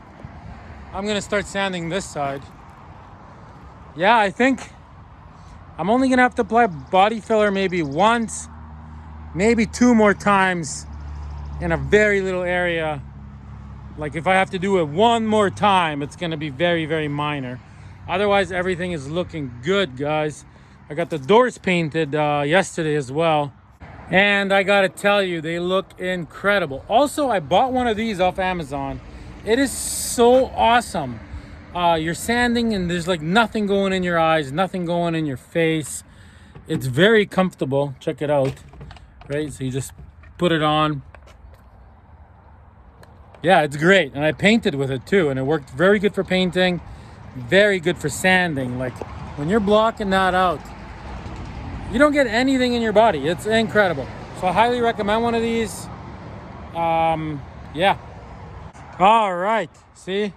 I'm gonna start sanding this side. Yeah, I think I'm only gonna have to apply body filler maybe once, maybe two more times in a very little area. Like if I have to do it one more time, it's gonna be very, very minor. Otherwise, everything is looking good, guys. I got the doors painted yesterday as well. And I gotta tell you, they look incredible. Also, I bought one of these off Amazon. It is so awesome. You're sanding and there's like nothing going in your eyes, nothing going in your face. It's very comfortable. Check it out. Right, so you just put it on. Yeah, it's great. And I painted with it too, and it worked very good for painting, very good for sanding. Like when you're blocking that out, you don't get anything in your body. It's incredible. So I highly recommend one of these. Yeah. All right, see?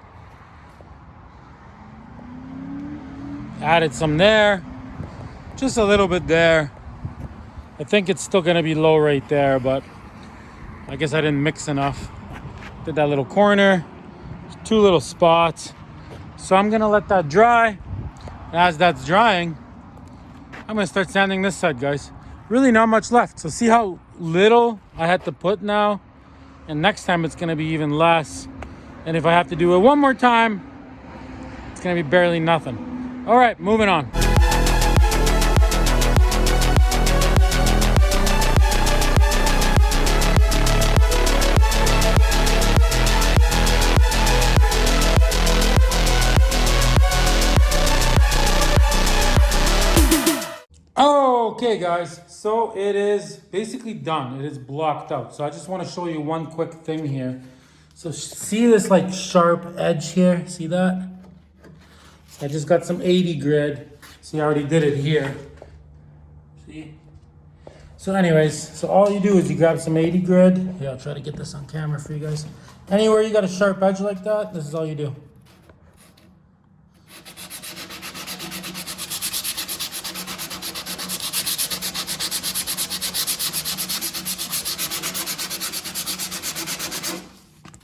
Added some there, just a little bit there. I think it's still gonna be low right there, but I guess I didn't mix enough. Did that little corner, 2 little spots. So I'm gonna let that dry. As that's drying, I'm gonna start sanding this side, guys. Really not much left. So see how little I had to put now? And next time it's gonna be even less. And if I have to do it one more time, it's gonna be barely nothing. All right, moving on. Okay guys, so it is basically done. It is blocked out. So I just want to show you one quick thing here. So see this like sharp edge here? See that? So I just got some 80 grit. See, I already did it here. See? So anyways, so all you do is you grab some 80 grit. Yeah, I'll try to get this on camera for you guys. Anywhere you got a sharp edge like that, this is all you do.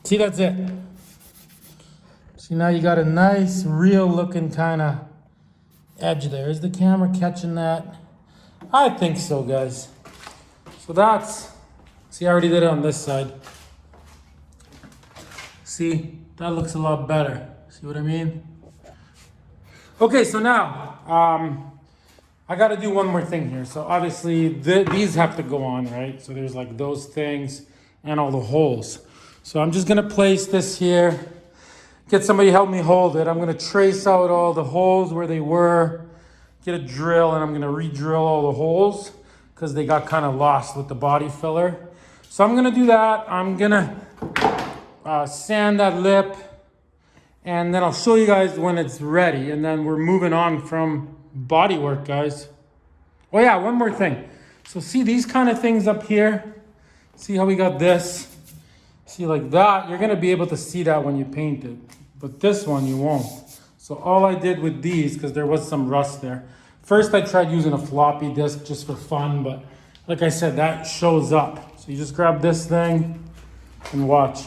See, that's it. See, now you got a nice, real looking kind of edge there. Is the camera catching that? I think so, guys. So that's, see, I already did it on this side. See, that looks a lot better. See what I mean? Okay, so now, I got to do one more thing here. So obviously, these have to go on, right? So there's like those things and all the holes. So I'm just gonna place this here, get somebody to help me hold it. I'm gonna trace out all the holes where they were, get a drill, and I'm gonna re-drill all the holes because they got kind of lost with the body filler. So I'm gonna do that. I'm gonna sand that lip, and then I'll show you guys when it's ready, and then we're moving on from bodywork, guys. Oh yeah, one more thing. So see these kind of things up here? See how we got this? See, like that, you're gonna be able to see that when you paint it, but this one you won't. So all I did with these, because there was some rust there. First I tried using a floppy disk just for fun, but like I said, that shows up. So you just grab this thing and watch.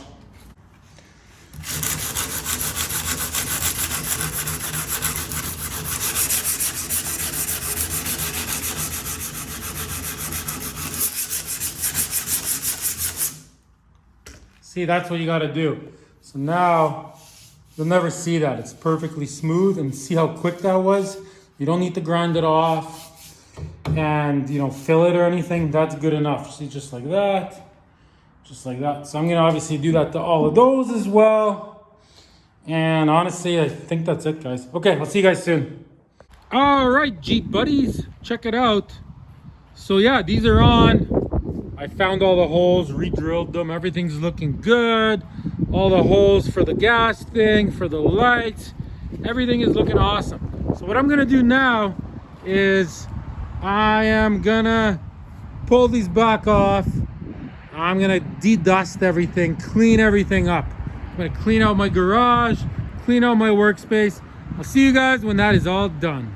See, that's what you gotta do. So now, you'll never see that. It's perfectly smooth, and see how quick that was? You don't need to grind it off and, you know, fill it or anything. That's good enough. See, just like that, just like that. So I'm gonna obviously do that to all of those as well. And honestly, I think that's it, guys. Okay, I'll see you guys soon. All right, Jeep buddies, check it out. So yeah, these are on. I found all the holes, re-drilled them, everything's looking good. All the holes for the gas thing, for the lights, everything is looking awesome. So what I'm gonna do now is I am gonna pull these back off. I'm gonna de-dust everything, clean everything up. I'm gonna clean out my garage, clean out my workspace. I'll see you guys when that is all done.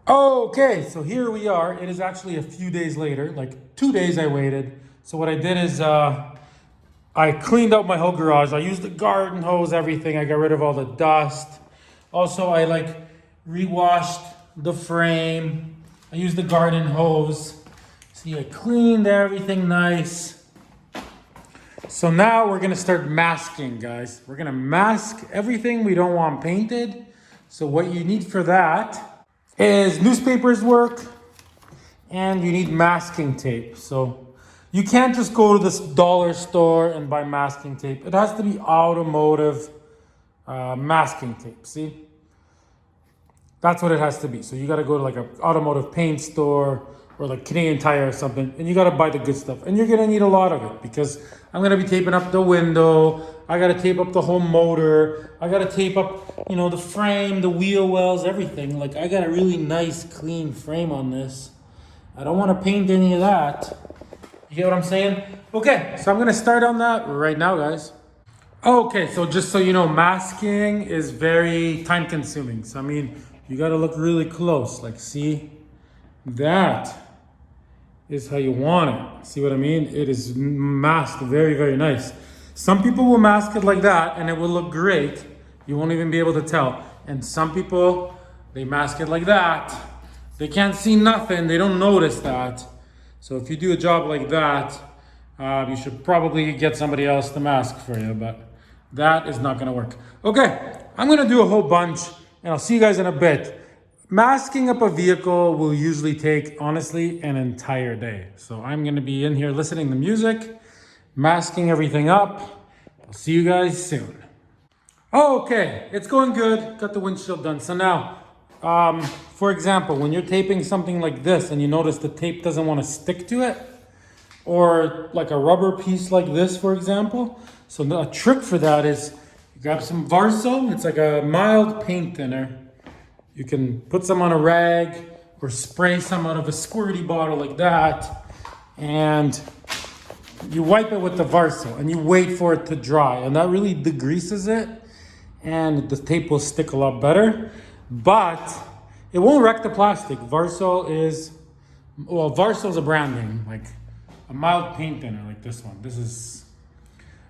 Okay, so here we are. It is actually a few days later, like 2 days I waited. So what I did is I cleaned out my whole garage. I used the garden hose, everything. I got rid of all the dust. Also, I like re-washed the frame. I used the garden hose. See, I cleaned everything nice. So now we're gonna start masking, guys. We're gonna mask everything we don't want painted. So what you need for that is newspapers work, and you need masking tape. So you can't just go to this dollar store and buy masking tape. It has to be automotive masking tape, see? That's what it has to be. So you gotta go to like an automotive paint store or like Canadian Tire or something, and you gotta buy the good stuff. And you're gonna need a lot of it because I'm gonna be taping up the window, I gotta tape up the whole motor, I gotta tape up, you know, the frame, the wheel wells, everything. Like I got a really nice clean frame on this. I don't wanna paint any of that. You get what I'm saying? Okay, so I'm gonna start on that right now, guys. Okay, so just so you know, masking is very time consuming. So I mean, You gotta look really close. Like, see? That is how you want it. See what I mean? It is masked very, very nice. Some people will mask it like that and it will look great. You won't even be able to tell. And some people, they mask it like that. They can't see nothing. They don't notice that. So if you do a job like that, you should probably get somebody else to mask for you, but that is not gonna work. Okay, I'm gonna do a whole bunch and I'll see you guys in a bit. Masking up a vehicle will usually take, honestly, an entire day. So I'm gonna be in here listening to music, masking everything up. I'll see you guys soon. Okay, it's going good. Got the windshield done. So now, for example, when you're taping something like this and you notice the tape doesn't want to stick to it, or like a rubber piece like this, for example. So a trick for that is you grab some Varso. It's like a mild paint thinner. You can put some on a rag or spray some out of a squirty bottle like that. And you wipe it with the Varso and you wait for it to dry. And that really degreases it. And the tape will stick a lot better. But it won't wreck the plastic. Varso is a brand name. Like a mild paint thinner like this one. This is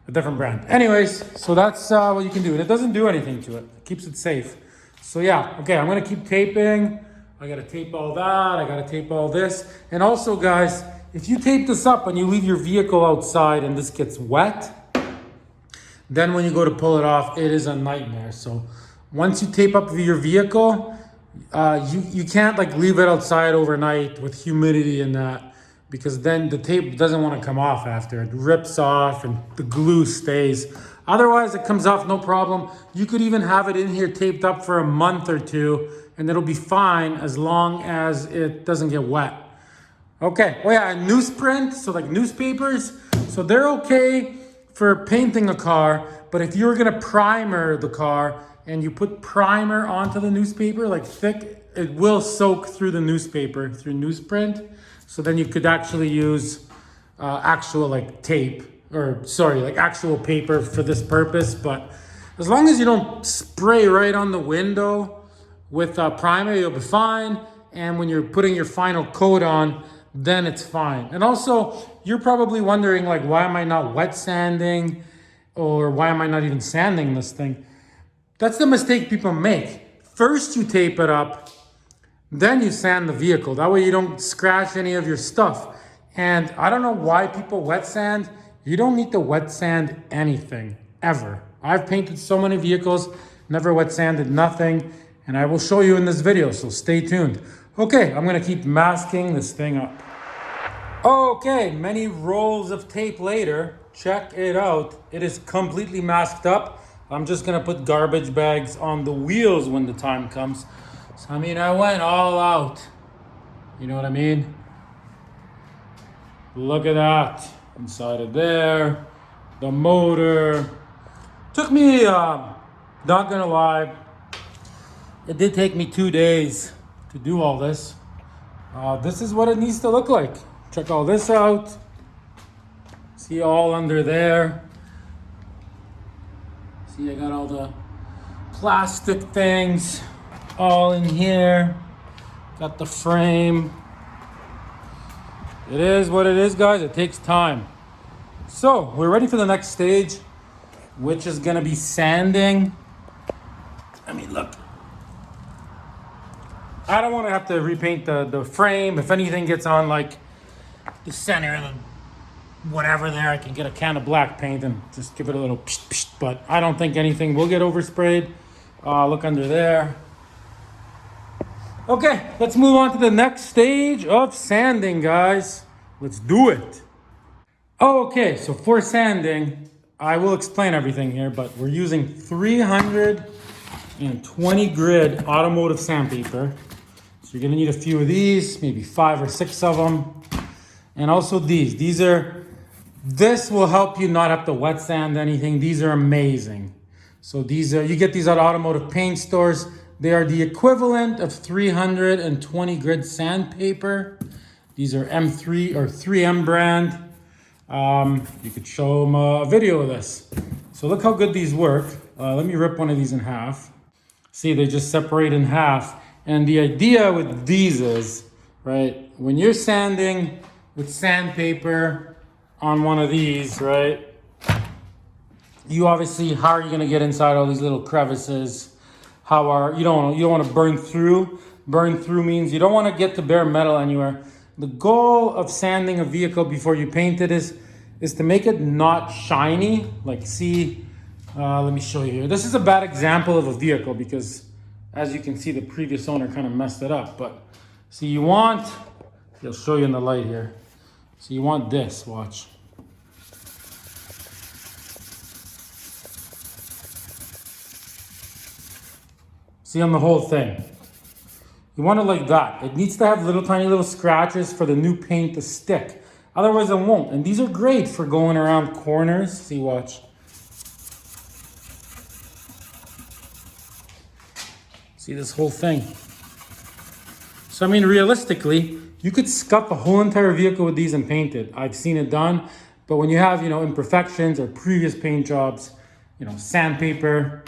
a different brand. Anyways, so that's what you can do. And it doesn't do anything to it. It keeps it safe. So yeah, okay, I'm gonna keep taping. I gotta tape all that, I gotta tape all this. And also guys, if you tape this up and you leave your vehicle outside and this gets wet, then when you go to pull it off, it is a nightmare. So once you tape up your vehicle, you can't like leave it outside overnight with humidity and that, because then the tape doesn't want to come off after. It rips off and the glue stays. Otherwise, it comes off no problem. You could even have it in here taped up for a month or two, and it'll be fine as long as it doesn't get wet. Okay, oh yeah, and newsprint, so like newspapers, so they're okay for painting a car, but if you're gonna primer the car and you put primer onto the newspaper, like thick, it will soak through the newspaper, through newsprint. So then you could actually use actual like tape, or sorry, like actual paper for this purpose. But as long as you don't spray right on the window with primer, you'll be fine. And when you're putting your final coat on, then it's fine. And also, you're probably wondering like, why am I not wet sanding? Or why am I not even sanding this thing? That's the mistake people make. First you tape it up, then you sand the vehicle. That way you don't scratch any of your stuff. And I don't know why people wet sand. You don't need to wet sand anything, ever. I've painted so many vehicles, never wet sanded nothing, and I will show you in this video, so stay tuned. Okay, I'm gonna keep masking this thing up. Okay, many rolls of tape later, check it out. It is completely masked up. I'm just gonna put garbage bags on the wheels when the time comes. So, I mean, I went all out. You know what I mean? Look at that. Inside of there, the motor. Took me, not gonna lie, it did take me 2 days to do all this. This is what it needs to look like. Check all this out. See all under there. See, I got all the plastic things all in here. Got the frame. It is what it is, guys. It takes time. So we're ready for the next stage, which is gonna be sanding. I mean, look. I don't want to have to repaint the frame. If anything gets on like the center and whatever there, I can get a can of black paint and just give it a little psh, psh, but I don't think anything will get oversprayed. Look under there. Okay, let's move on to the next stage of sanding, guys. Let's do it. Okay, so for sanding, I will explain everything here, but we're using 320 grit automotive sandpaper. So you're gonna need a few of these, maybe 5 or 6 of them. And also these. This will help you not have to wet sand anything. These are amazing. So you get these at automotive paint stores. They are the equivalent of 320 grit sandpaper. These are M3 or 3M brand. You could show them a video of this. So look how good these work. Let me rip one of these in half. See, they just separate in half. And the idea with these is, right, when you're sanding with sandpaper on one of these, right, you obviously, how are you gonna get inside all these little crevices? You don't want to burn through. Burn through means you don't want to get to bare metal anywhere. The goal of sanding a vehicle before you paint it is to make it not shiny. Like, see, let me show you here. This is a bad example of a vehicle because, as you can see, the previous owner kind of messed it up. But see, I'll show you in the light here. So you want this, watch. See, on the whole thing. You want it like that. It needs to have tiny little scratches for the new paint to stick. Otherwise it won't. And these are great for going around corners. See, watch. See this whole thing. So I mean, realistically, you could scuff a whole entire vehicle with these and paint it. I've seen it done. But when you have, imperfections or previous paint jobs, sandpaper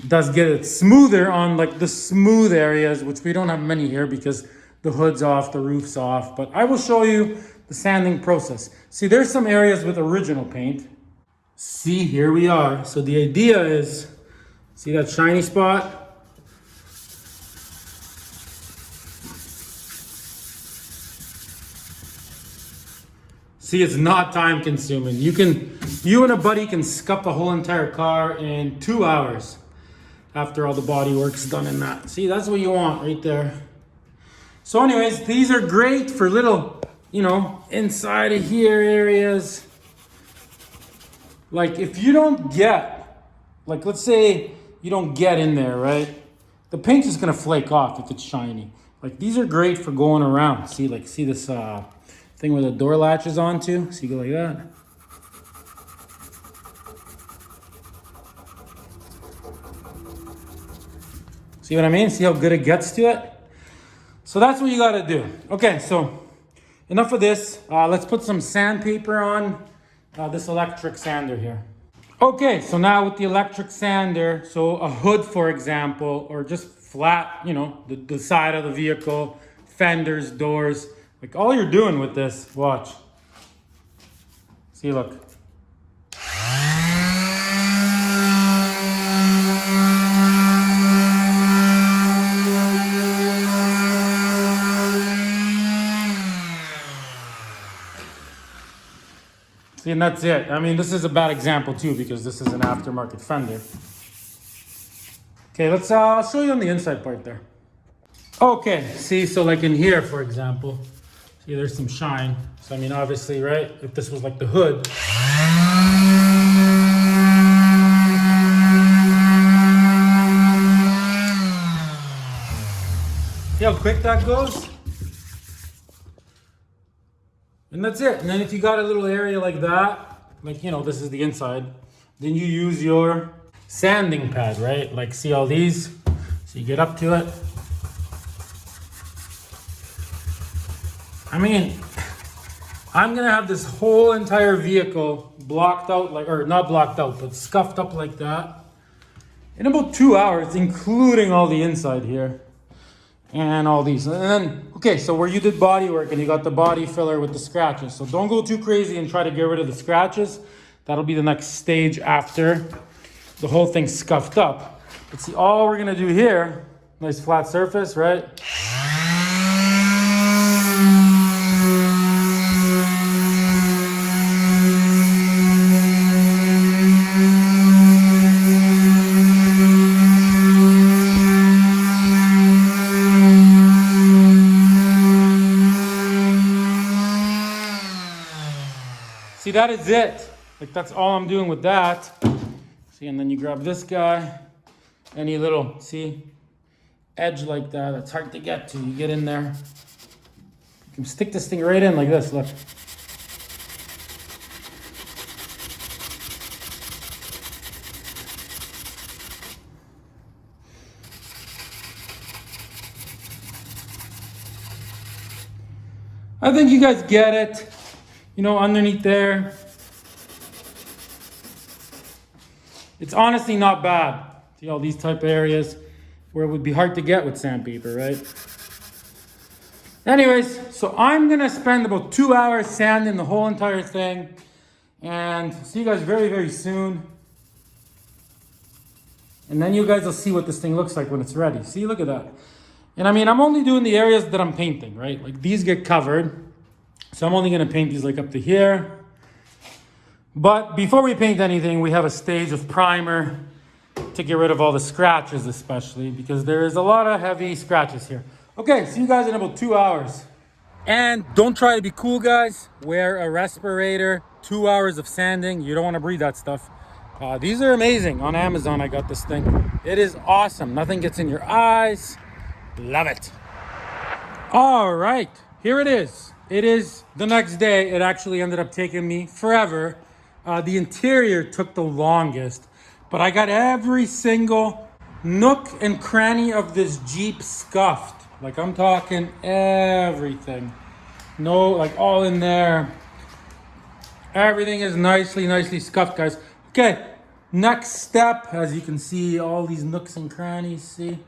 does get it smoother on like the smooth areas, which we don't have many here because the hood's off, the roof's off. But I will show you the sanding process. See, there's some areas with original paint. See, here we are. So the idea is, see that shiny spot? See, it's not time consuming. You and a buddy can scuff a whole entire car in 2 hours. After all the body work's done in that. See, that's what you want right there. So anyways, these are great for little, inside of here areas. Like if you don't get, like let's say you don't get in there, right? The paint's just gonna flake off if it's shiny. Like these are great for going around. See this thing where the door latches onto? See, go like that. See what I mean? See how good it gets to it? So that's what you gotta do. Okay, so enough of this. Let's put some sandpaper on this electric sander here. Okay, so now with the electric sander, so a hood, for example, or just flat, the side of the vehicle, fenders, doors, like all you're doing with this, watch. See, look. See, and that's it. I mean, this is a bad example too because this is an aftermarket fender. Okay, I'll show you on the inside part there. Okay, see, so like in here, for example, see there's some shine. So I mean, obviously, right, if this was like the hood. See how quick that goes? And that's it. And then if you got a little area like that, like, this is the inside, then you use your sanding pad, right? Like, see all these? So you get up to it. I mean, I'm gonna have this whole entire vehicle blocked out, or not blocked out, but scuffed up like that in about 2 hours, including all the inside here. And all these. And then, okay, so where you did body work and you got the body filler with the scratches. So don't go too crazy and try to get rid of the scratches. That'll be the next stage after the whole thing's scuffed up. But see, all we're gonna do here, nice flat surface, right? See, that is it. Like, that's all I'm doing with that. See, and then you grab this guy, any little, see, edge like that, that's hard to get to. You get in there. You can stick this thing right in like this, look. I think you guys get it. Underneath there. It's honestly not bad. See all these type of areas. where it would be hard to get with sandpaper, right? Anyways, so I'm gonna spend about 2 hours sanding the whole entire thing, and see you guys very, very soon. And then you guys will see what this thing looks like when it's ready. See, look at that. And I mean, I'm only doing the areas that I'm painting, right? Like these get covered. So I'm only gonna paint these like up to here. But before we paint anything, we have a stage of primer to get rid of all the scratches, especially because there is a lot of heavy scratches here. Okay, see you guys in about 2 hours. And don't try to be cool, guys. Wear a respirator, 2 hours of sanding. You don't wanna breathe that stuff. These are amazing. On Amazon, I got this thing. It is awesome. Nothing gets in your eyes. Love it. All right, here it is. It is the next day. It actually ended up taking me forever. The interior took the longest, but I got every single nook and cranny of this Jeep scuffed. Like I'm talking everything. No, like all in there. Everything is nicely scuffed, guys. Okay, next step, as you can see, all these nooks and crannies, see?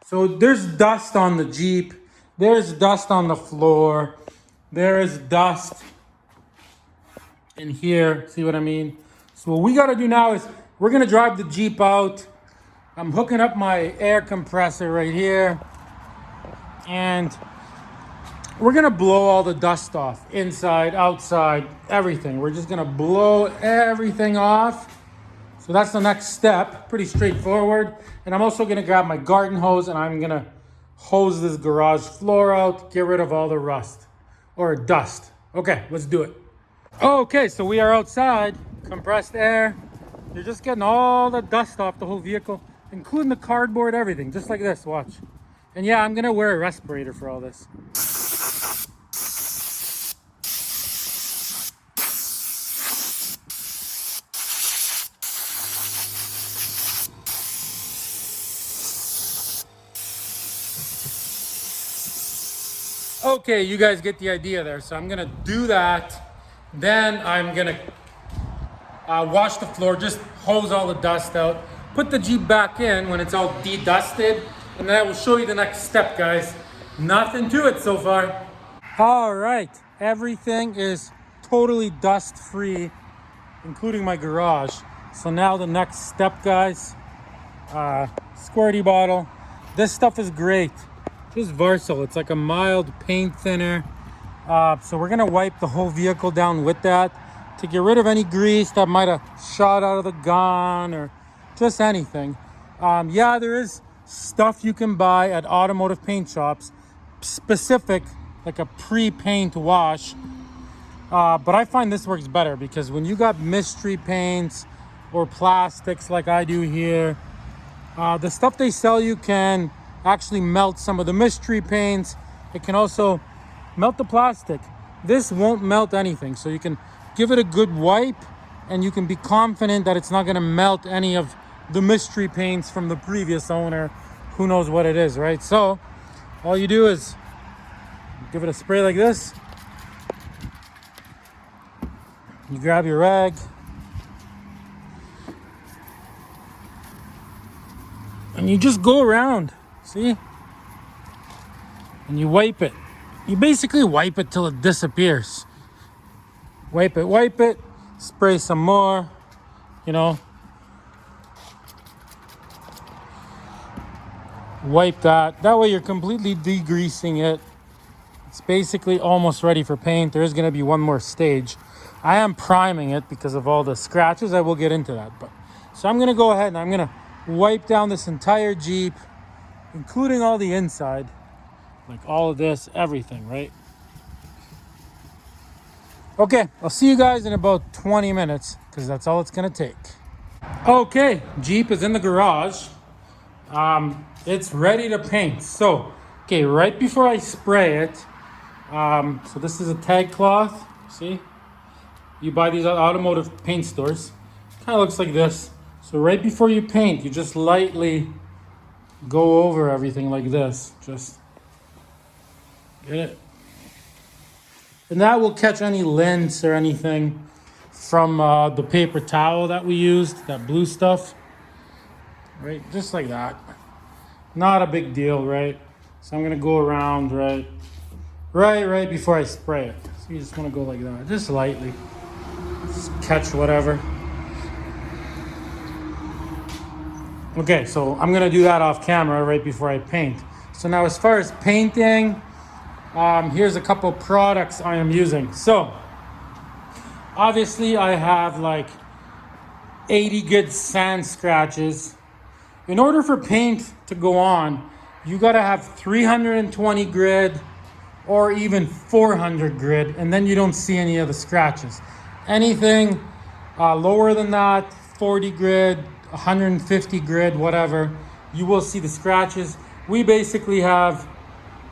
So there's dust on the Jeep. There's dust on the floor. There is dust in here, see what I mean? So what we gotta do now is we're gonna drive the Jeep out. I'm hooking up my air compressor right here. And we're gonna blow all the dust off, inside, outside, everything. We're just gonna blow everything off. So that's the next step, pretty straightforward. And I'm also gonna grab my garden hose and I'm gonna hose this garage floor out, get rid of all the rust or dust. Okay, let's do it. Okay, so we are outside, compressed air. You're just getting all the dust off the whole vehicle, including the cardboard, everything, just like this, watch. And yeah, I'm gonna wear a respirator for all this. Okay, you guys get the idea there. So I'm gonna do that. Then I'm gonna wash the floor, just hose all the dust out, put the Jeep back in when it's all de-dusted, and then I will show you the next step, guys. Nothing to it so far. All right, everything is totally dust-free, including my garage. So now the next step, guys, squirty bottle. This stuff is great. Just Varsol, it's like a mild paint thinner. So we're gonna wipe the whole vehicle down with that to get rid of any grease that might have shot out of the gun or just anything. Yeah, there is stuff you can buy at automotive paint shops, specific, like a pre-paint wash. But I find this works better because when you got mystery paints or plastics like I do here, the stuff they sell you can actually melt some of the mystery paints. It can also melt the plastic. This won't melt anything, so you can give it a good wipe and you can be confident that it's not gonna melt any of the mystery paints from the previous owner. Who knows what it is, right? So all you do is give it a spray like this. You grab your rag and you just go around, see? And you wipe it. You basically wipe it till it disappears. Wipe it, spray some more, you know. Wipe that. That way you're completely degreasing it. It's basically almost ready for paint. There is gonna be one more stage. I am priming it because of all the scratches. I will get into that. So I'm gonna go ahead and I'm gonna wipe down this entire Jeep, including all the inside. Like all of this, everything, right? Okay, I'll see you guys in about 20 minutes because that's all it's gonna take. Okay, Jeep is in the garage. It's ready to paint. So, okay, right before I spray it, so this is a tag cloth, see? You buy these at automotive paint stores. Kind of looks like this. So right before you paint, you just lightly go over everything like this. Just get it. And that will catch any lint or anything from the paper towel that we used, that blue stuff. Right, just like that. Not a big deal, right? So I'm gonna go around right before I spray it. So you just wanna go like that, just lightly. Just catch whatever. Okay, so I'm gonna do that off camera right before I paint. So now as far as painting, here's a couple products I am using. So obviously I have like 80 good sand scratches. In order for paint to go on, you gotta have 320 grit or even 400 grit, and then you don't see any of the scratches. Anything lower than that, 40 grit, 150 grit, whatever, you will see the scratches. We basically have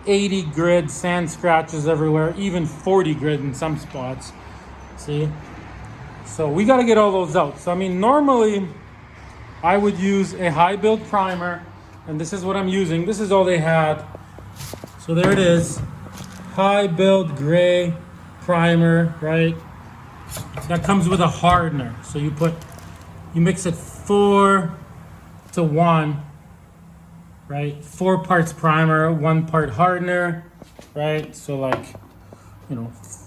80 grit sand scratches everywhere, even 40 grit in some spots. See? So we got to get all those out. So I mean, normally I would use a high build primer, and this is what I'm using. This is all they had. So there it is. High build gray primer, right? That comes with a hardener. So you mix it 4 to 1, right? 4 parts primer, 1 part hardener, right? So like,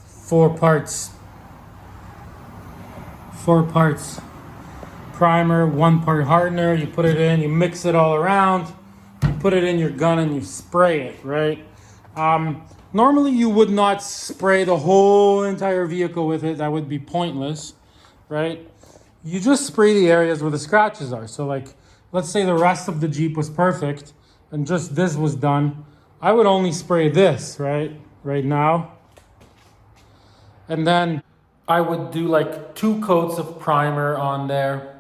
4 parts primer, 1 part hardener. You put it in, you mix it all around, you put it in your gun and you spray it, right? Normally you would not spray the whole entire vehicle with it. That would be pointless, right? You just spray the areas where the scratches are. So like, let's say the rest of the Jeep was perfect and just this was done. I would only spray this, right now. And then I would do like 2 coats of primer on there.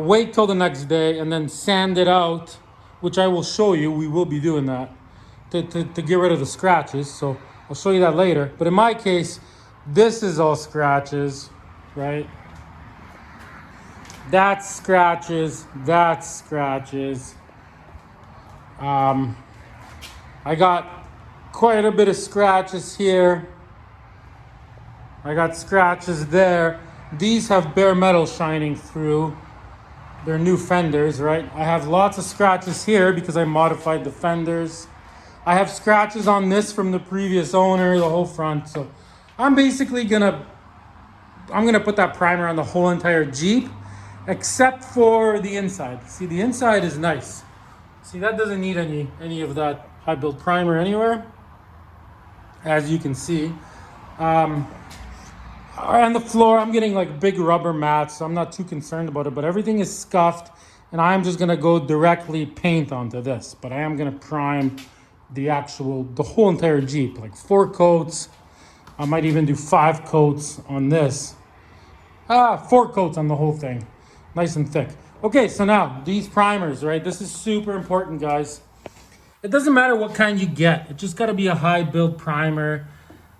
Wait till the next day and then sand it out, which I will show you. We will be doing that to get rid of the scratches. So I'll show you that later. But in my case, this is all scratches, right? That's scratches. I got quite a bit of scratches here. I got scratches there. These have bare metal shining through. They're new fenders, right? I have lots of scratches here because I modified the fenders. I have scratches on this from the previous owner, the whole front. So I'm basically gonna put that primer on the whole entire Jeep, except for the inside. See, the inside is nice. See, that doesn't need any of that high build primer anywhere, as you can see. On the floor, I'm getting like big rubber mats, so I'm not too concerned about it, but everything is scuffed, and I'm just gonna go directly paint onto this. But I am gonna prime the whole entire Jeep, like 4 coats. I might even do 5 coats on this. 4 coats on the whole thing, nice and thick. Okay, so now these primers, right? This is super important, guys. It doesn't matter what kind you get. It just gotta be a high build primer.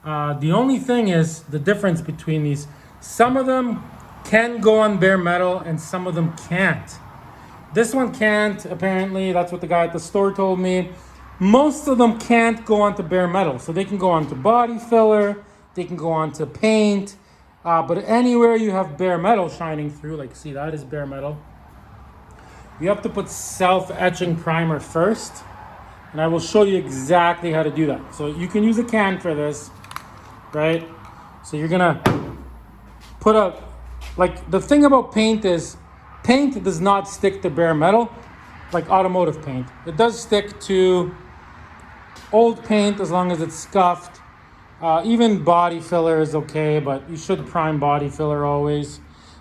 The only thing is the difference between these. Some of them can go on bare metal and some of them can't. This one can't, apparently. That's what the guy at the store told me. Most of them can't go onto bare metal. So they can go onto body filler, they can go onto paint, but anywhere you have bare metal shining through, like see, that is bare metal. You have to put self-etching primer first, and I will show you exactly how to do that. So you can use a can for this, right? So you're gonna put like the thing about paint is paint does not stick to bare metal like automotive paint. It does stick to old paint as long as it's scuffed. Even body filler is okay, but you should prime body filler always.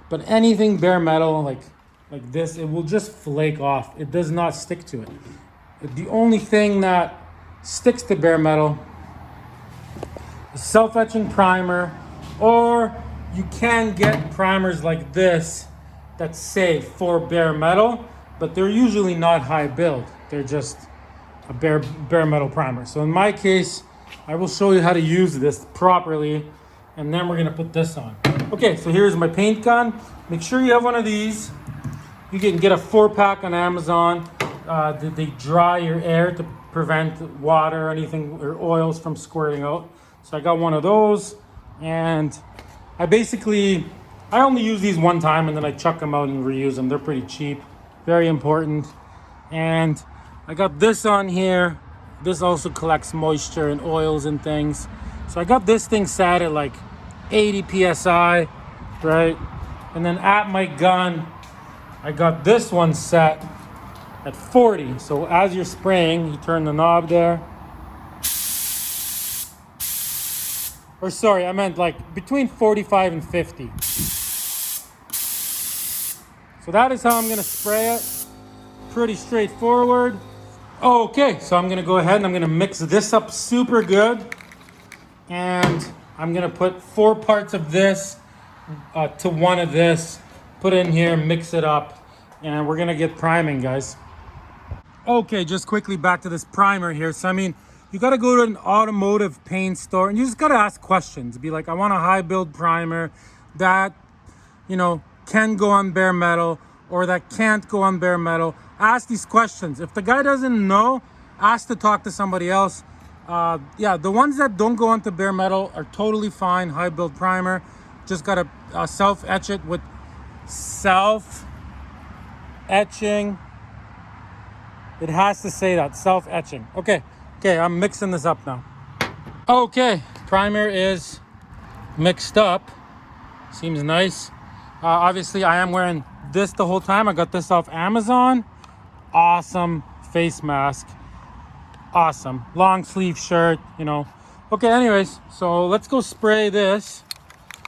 But anything bare metal like this, it will just flake off. It does not stick to it. The only thing that sticks to bare metal is self-etching primer, or you can get primers like this that say for bare metal, but they're usually not high build. They're just a bare metal primer. So in my case, I will show you how to use this properly, and then we're gonna put this on. Okay, so here's my paint gun. Make sure you have one of these. You can get a 4-pack on Amazon. They dry your air to prevent water or anything or oils from squirting out. So I got one of those, and I only use these one time and then I chuck them out and reuse them. They're pretty cheap, very important. And I got this on here. This also collects moisture and oils and things. So I got this thing set at like 80 PSI, right? And then at my gun, I got this one set at 40. So as you're spraying, you turn the knob there. Or sorry, I meant like between 45 and 50. So that is how I'm gonna spray it. Pretty straightforward. Okay, so I'm gonna go ahead and I'm gonna mix this up super good. And I'm gonna put 4 parts of this to 1 of this. Put it in here, mix it up, and we're gonna get priming, guys. Okay, just quickly back to this primer here. So I mean, you gotta go to an automotive paint store and you just gotta ask questions. Be like, I want a high build primer that, you know, can go on bare metal or that can't go on bare metal. Ask these questions. If the guy doesn't know, ask to talk to somebody else. Yeah, the ones that don't go onto bare metal are totally fine. High build primer. Just gotta self etch it with self etching. It has to say that, self etching. Okay, I'm mixing this up now. Okay, primer is mixed up. Seems nice. Obviously, I am wearing this the whole time. I got this off Amazon. Awesome face mask. Awesome. Long sleeve shirt, you know. Okay, anyways, so let's go spray this.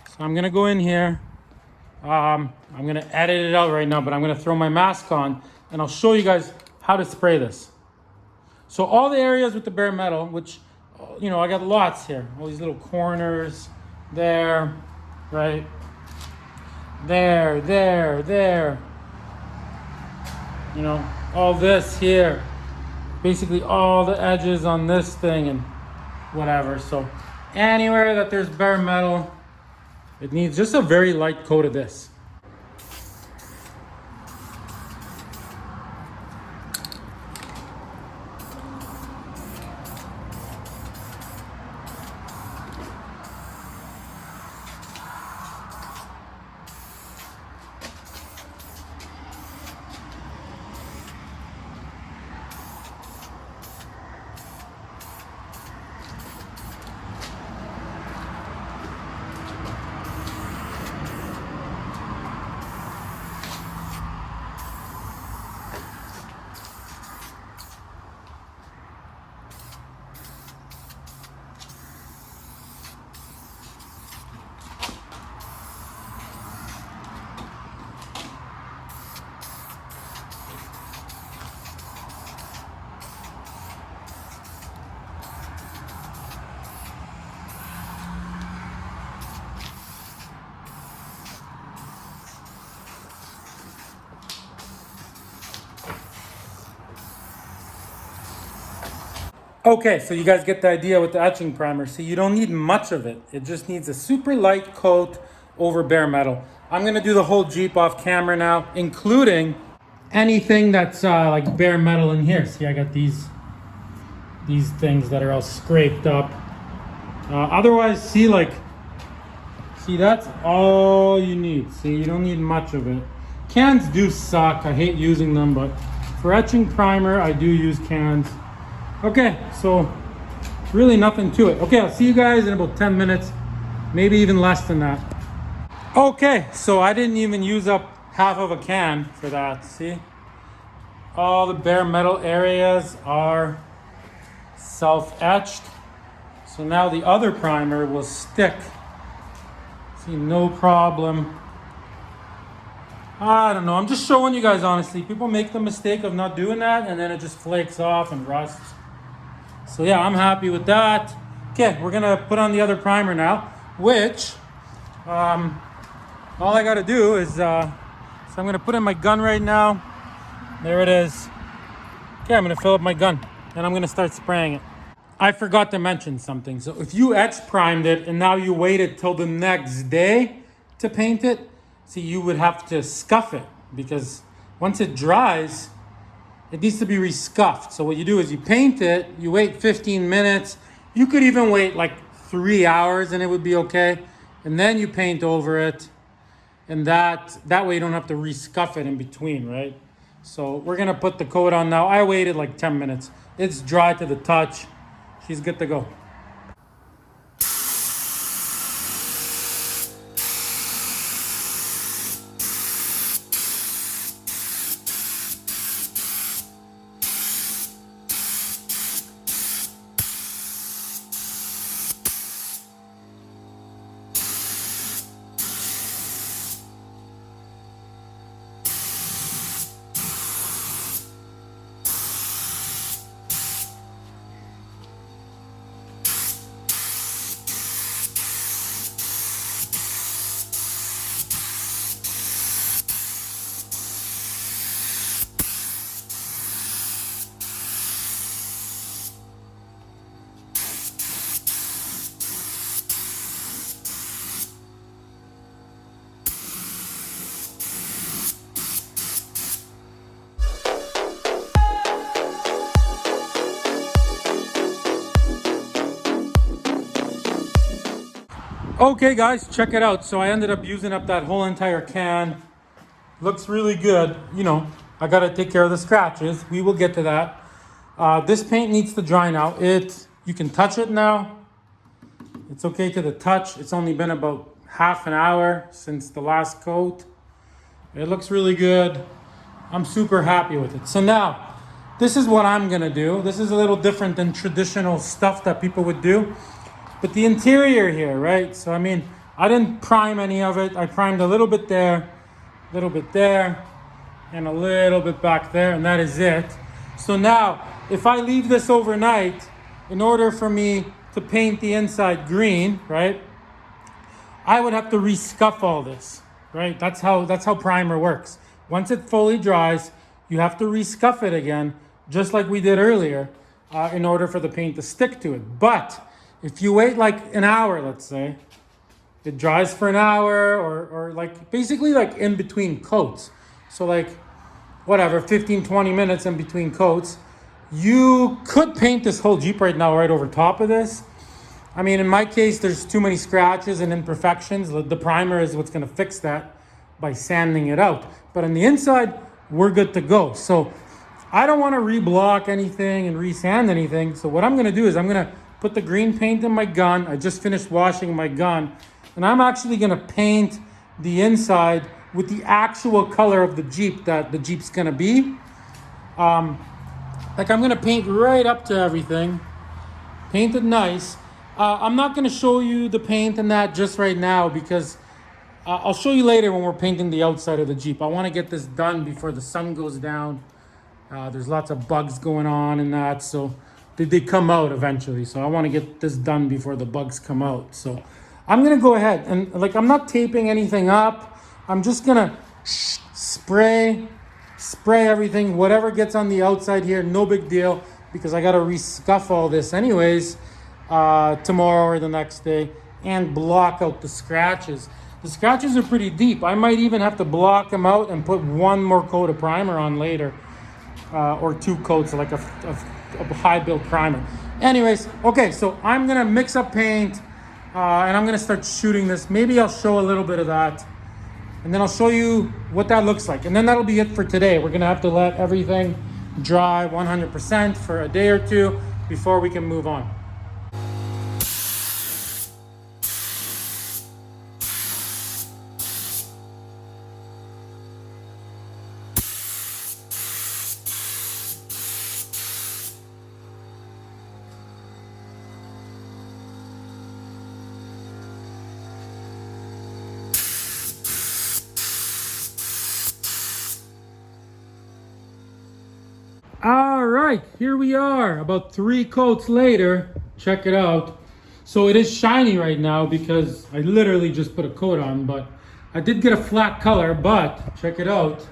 So I'm gonna go in here. I'm gonna edit it out right now, but I'm gonna throw my mask on and I'll show you guys how to spray this. So all the areas with the bare metal, which, you know, I got lots here. All these little corners, there, right? There. You know, all this here. Basically all the edges on this thing and whatever. So anywhere that there's bare metal, it needs just a very light coat of this. Okay, so you guys get the idea with the etching primer. So you don't need much of it. It just needs a super light coat over bare metal. I'm gonna do the whole Jeep off camera now, including anything that's like bare metal in here. See, I got these things that are all scraped up. Otherwise, see, that's all you need. See, you don't need much of it. Cans do suck. I hate using them, but for etching primer, I do use cans. Okay, so really nothing to it. Okay, I'll see you guys in about 10 minutes, maybe even less than that. Okay, so I didn't even use up half of a can for that, see? All the bare metal areas are self-etched. So now the other primer will stick. See, no problem. I don't know, I'm just showing you guys honestly. People make the mistake of not doing that and then it just flakes off and rusts. So yeah, I'm happy with that. Okay, we're gonna put on the other primer now, which all I gotta do is, so I'm gonna put in my gun right now. There it is. Okay, I'm gonna fill up my gun and I'm gonna start spraying it. I forgot to mention something. So if you etch primed it and now you waited till the next day to paint it, see, you would have to scuff it because once it dries, it needs to be rescuffed. So what you do is you paint it, you wait 15 minutes. You could even wait like 3 hours and it would be okay. And then you paint over it. And that way you don't have to rescuff it in between, right? So we're gonna put the coat on now. I waited like 10 minutes. It's dry to the touch. She's good to go. Okay guys, check it out. So I ended up using up that whole entire can. Looks really good. You know, I gotta take care of the scratches. We will get to that. This paint needs to dry now. You can touch it now. It's okay to the touch. It's only been about half an hour since the last coat. It looks really good. I'm super happy with it. So now, this is what I'm gonna do. This is a little different than traditional stuff that people would do. But the interior here, right? So, I mean, I didn't prime any of it. I primed a little bit there, and a little bit back there, and that is it. So now, if I leave this overnight, in order for me to paint the inside green, right, I would have to rescuff all this, right? That's how primer works. Once it fully dries, you have to rescuff it again, just like we did earlier, in order for the paint to stick to it. But if you wait like an hour, let's say, it dries for an hour or like basically like in between coats. So like whatever, 15, 20 minutes in between coats, you could paint this whole Jeep right now right over top of this. I mean, in my case, there's too many scratches and imperfections. The primer is what's gonna fix that by sanding it out. But on the inside, we're good to go. So I don't wanna reblock anything and resand anything. So what I'm gonna do is I'm gonna put the green paint in my gun. I just finished washing my gun. And I'm actually gonna paint the inside with the actual color of the Jeep that the Jeep's gonna be. Like I'm gonna paint right up to everything. Paint it nice. I'm not gonna show you the paint and that just right now because I'll show you later when we're painting the outside of the Jeep. I wanna get this done before the sun goes down. There's lots of bugs going on and that, so they come out eventually. So I want to get this done before the bugs come out. So I'm going to go ahead and like, I'm not taping anything up. I'm just going to spray everything, whatever gets on the outside here, no big deal, because I got to rescuff all this anyways, tomorrow or the next day and block out the scratches. The scratches are pretty deep. I might even have to block them out and put one more coat of primer on later, or two coats, like a high build primer. Anyways, okay, so I'm gonna mix up paint and I'm gonna start shooting this. Maybe I'll show a little bit of that and then I'll show you what that looks like. And then that'll be it for today. We're gonna have to let everything dry 100% for a day or two before we can move on. All right, here we are, about 3 coats later. Check it out. So it is shiny right now because I literally just put a coat on, but I did get a flat color, but check it out.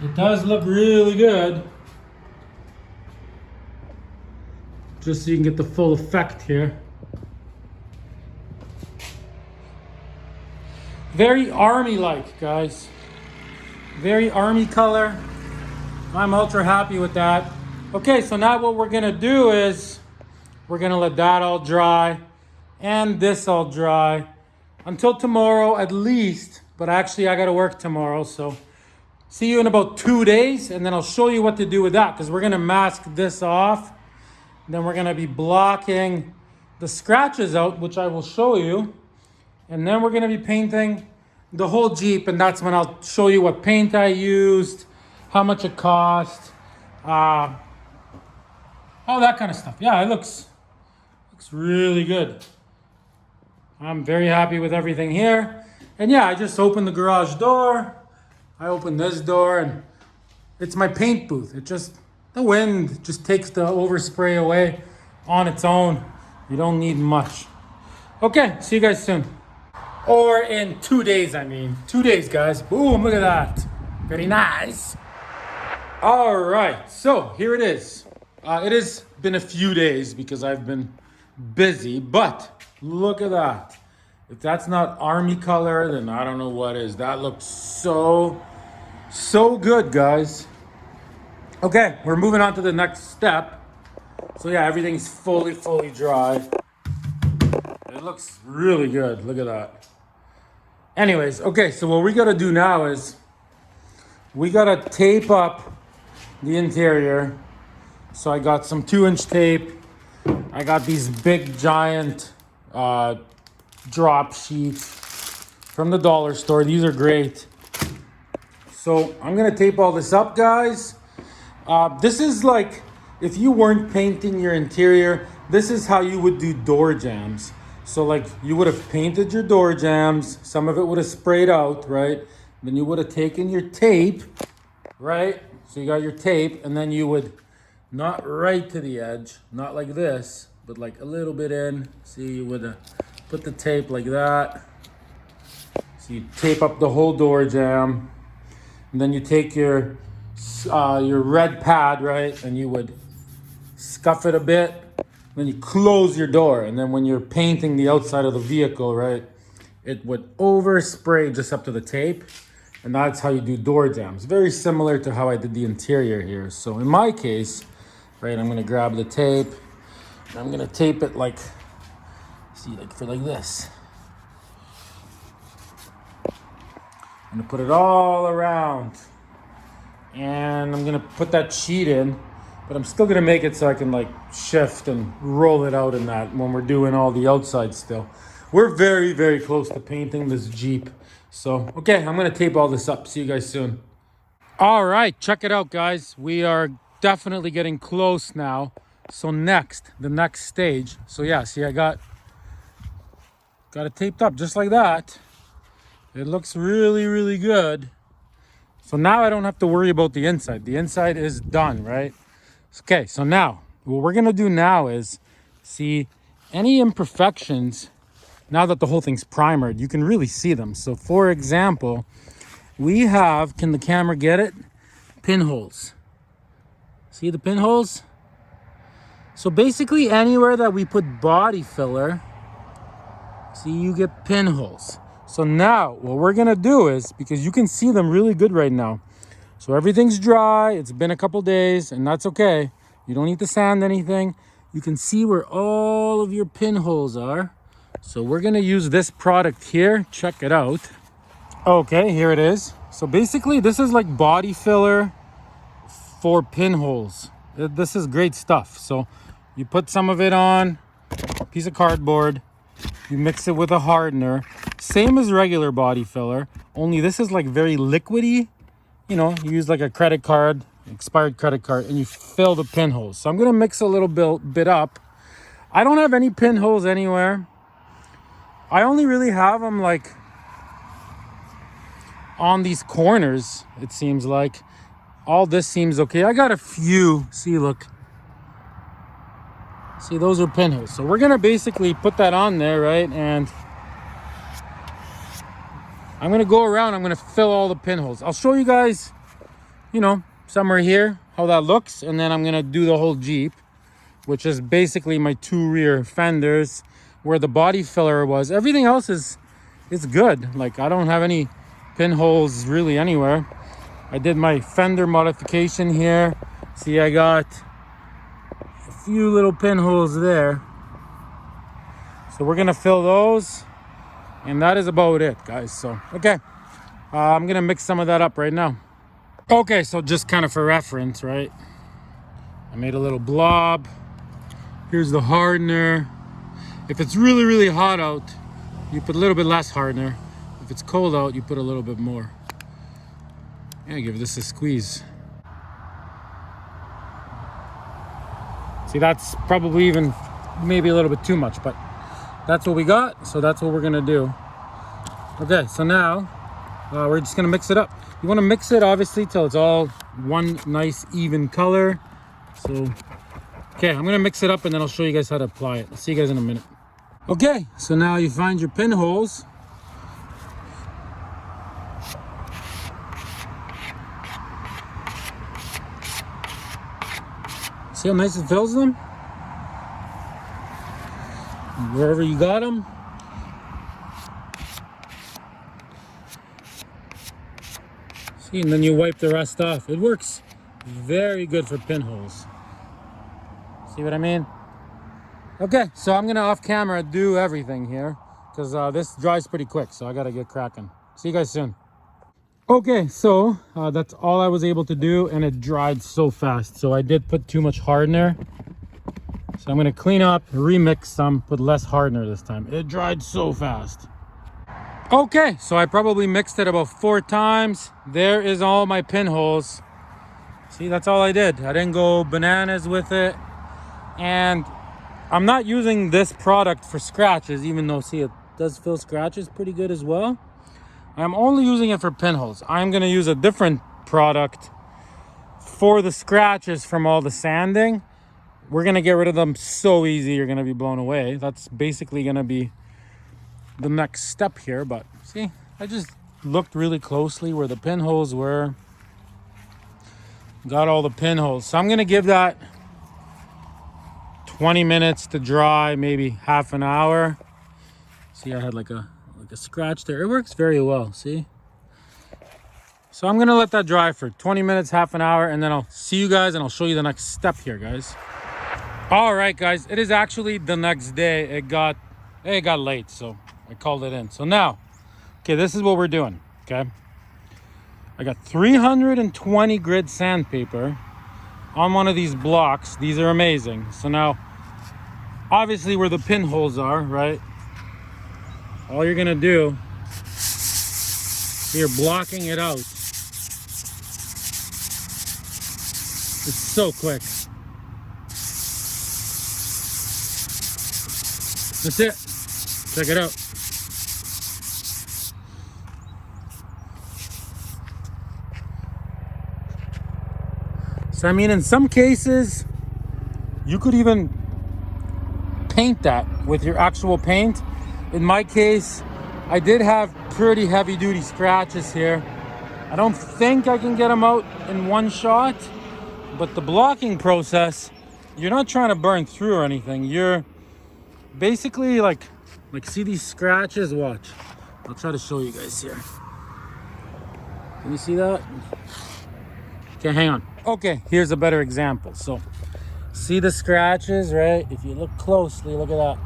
It does look really good. Just so you can get the full effect here. Very army-like, guys. Very army color. I'm ultra happy with that. Okay, so now what we're gonna do is we're gonna let that all dry and this all dry until tomorrow at least, but actually I gotta work tomorrow, so See you in about 2 days, and then I'll show you what to do with that, because we're gonna mask this off. Then we're gonna be blocking the scratches out, which I will show you. And then we're gonna be painting the whole Jeep, and that's when I'll show you what paint I used, how much it cost, all that kind of stuff. Yeah, it looks really good. I'm very happy with everything here. And yeah, I just opened the garage door. I opened this door, and it's my paint booth. The wind just takes the overspray away on its own. You don't need much. Okay, see you guys soon. Or in 2 days, I mean. 2 days, guys. Boom, look at that. Very nice. All right, so here it is. It has been a few days because I've been busy, but look at that. If that's not army color, then I don't know what is. That looks so good, guys. Okay, we're moving on to the next step. So yeah, everything's fully dry. It looks really good. Look at that. Anyways, okay, so what we gotta do now is we gotta tape up the interior. So I got some 2-inch tape. I got these big giant drop sheets from the dollar store. These are great. So I'm gonna tape all this up, guys. This is like, if you weren't painting your interior, this is how you would do door jambs. So like you would have painted your door jambs, some of it would have sprayed out, right? Then you would have taken your tape, right? So you got your tape, and then you would, not right to the edge, not like this, but like a little bit in. See, you would put the tape like that. So you tape up the whole door jamb, and then you take your red pad, right? And you would scuff it a bit. Then you close your door, and then when you're painting the outside of the vehicle, right, it would overspray just up to the tape, and that's how you do door jambs. Very similar to how I did the interior here. So in my case, right, I'm gonna grab the tape, and I'm gonna tape it like, see, like this. I'm gonna put it all around, and I'm gonna put that sheet in. But I'm still gonna make it so I can like shift and roll it out in that when we're doing all the outside still. We're very close to painting this Jeep. So, okay, I'm gonna tape all this up. See you guys soon. All right, check it out, guys. We are definitely getting close now. So the next stage. So yeah, see, I got it taped up just like that. It looks really good. So now I don't have to worry about the inside. The inside is done, right? Okay, so now, what we're gonna do now is see any imperfections. Now that the whole thing's primered, you can really see them. So for example, we have, can the camera get it? Pinholes. See the pinholes? So basically anywhere that we put body filler, see, you get pinholes. So now what we're gonna do is, because you can see them really good right now, so everything's dry, it's been a couple days, and that's okay. You don't need to sand anything. You can see where all of your pinholes are. So we're gonna use this product here. Check it out. Okay, here it is. So basically this is like body filler for pinholes. This is great stuff. So you put some of it on a piece of cardboard, you mix it with a hardener, same as regular body filler, only this is like very liquidy. You know, you use like a credit card, expired credit card, and you fill the pinholes. So I'm gonna mix a little bit up. I don't have any pinholes anywhere. I only really have them like on these corners, it seems like. All this seems okay. I got a few, see, look. See, those are pinholes. So we're gonna basically put that on there, right? And I'm gonna go around, I'm gonna fill all the pinholes. I'll show you guys, you know, somewhere here, how that looks. And then I'm gonna do the whole Jeep, which is basically my 2 rear fenders where the body filler was. Everything else is good. Like, I don't have any pinholes really anywhere. I did my fender modification here. See, I got a few little pinholes there. So we're gonna fill those. And that is about it, guys. So, okay. I'm gonna mix some of that up right now. Okay, so just kind of for reference, right? I made a little blob. Here's the hardener. If it's really, really hot out, you put a little bit less hardener. If it's cold out, you put a little bit more. Yeah, give this a squeeze. See, that's probably even maybe a little bit too much, but that's what we got, so that's what we're gonna do. Okay, so now we're just gonna mix it up. You wanna mix it obviously till it's all one nice even color. So, okay, I'm gonna mix it up and then I'll show you guys how to apply it. I'll see you guys in a minute. Okay, so now you find your pinholes. See how nice it fills them? Wherever you got them. See, and then you wipe the rest off. It works very good for pinholes. See what I mean? Okay, so I'm gonna off camera do everything here because this dries pretty quick, so I gotta get cracking. See you guys soon. Okay, so that's all I was able to do, and it dried so fast. So I did put too much hardener. So I'm gonna clean up, remix some, put less hardener this time. It dried so fast. Okay, so I probably mixed it about 4 times. There is all my pinholes. See, that's all I did. I didn't go bananas with it. And I'm not using this product for scratches, even though, see, it does fill scratches pretty good as well. I'm only using it for pinholes. I'm gonna use a different product for the scratches from all the sanding. We're gonna get rid of them so easy, you're gonna be blown away. That's basically gonna be the next step here, but see, I just looked really closely where the pinholes were. Got all the pinholes. So I'm gonna give that 20 minutes to dry, maybe half an hour. See, I had like a scratch there. It works very well, see? So I'm gonna let that dry for 20 minutes, half an hour, and then I'll see you guys and I'll show you the next step here, guys. All right, guys, it is actually the next day. It got late, so I called it in. So now, okay, this is what we're doing, okay? I got 320 grit sandpaper on one of these blocks. These are amazing. So now, obviously where the pinholes are, right? All you're gonna do, you're blocking it out. It's so quick. That's it. Check it out. So I mean, in some cases, you could even paint that with your actual paint. In my case, I did have pretty heavy duty scratches here. I don't think I can get them out in one shot, but the blocking process, you're not trying to burn through or anything. You're basically like see these scratches? Watch. I'll try to show you guys here. Can you see that? Okay, hang on. Okay, here's a better example. So, see the scratches, right? If you look closely, look at that.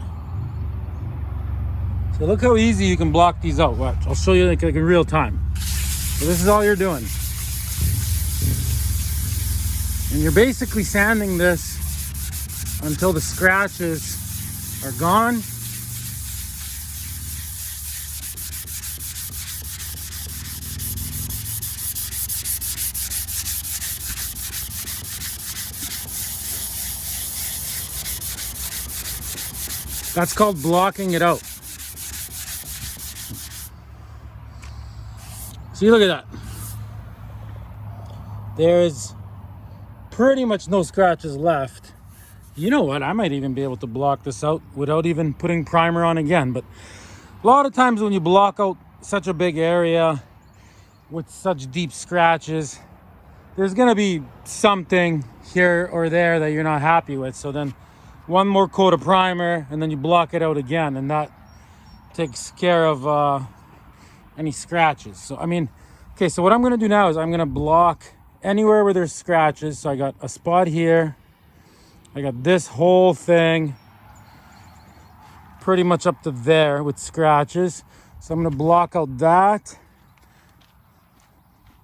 So look how easy you can block these out. Watch, I'll show you like in real time. So this is all you're doing. And you're basically sanding this until the scratches are gone. That's called blocking it out. See, look at that. There's pretty much no scratches left. You know what? I might even be able to block this out without even putting primer on again. But a lot of times when you block out such a big area with such deep scratches, there's gonna be something here or there that you're not happy with. So then one more coat of primer and then you block it out again, and that takes care of any scratches. So I mean, okay, so what I'm gonna do now is I'm gonna block anywhere where there's scratches. So I got a spot here, I got this whole thing pretty much up to there with scratches. So I'm gonna block out that,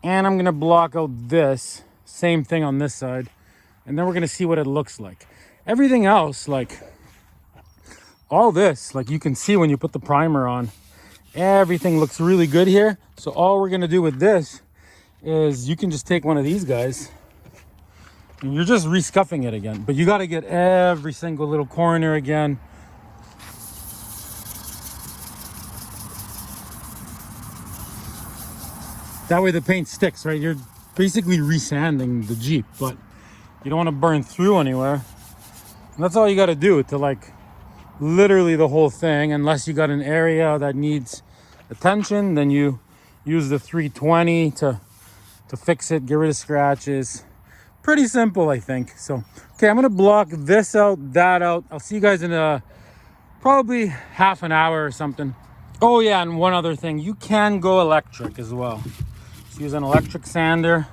And I'm gonna block out this, same thing on this side. And then we're gonna see what it looks like. Everything else, like all this, like you can see when you put the primer on, everything looks really good here. So all we're gonna do with this is you can just take one of these guys and you're just rescuffing it again. But you gotta get every single little corner again. That way the paint sticks, right? You're basically resanding the Jeep, but you don't want to burn through anywhere. And that's all you got to do to like literally the whole thing. Unless you got an area that needs attention, then you use the 320 to fix it, get rid of scratches. Pretty simple, I think. So, okay, I'm gonna block this out, that out. I'll see you guys in probably half an hour or something. Oh yeah, and one other thing, you can go electric as well. So use an electric sander.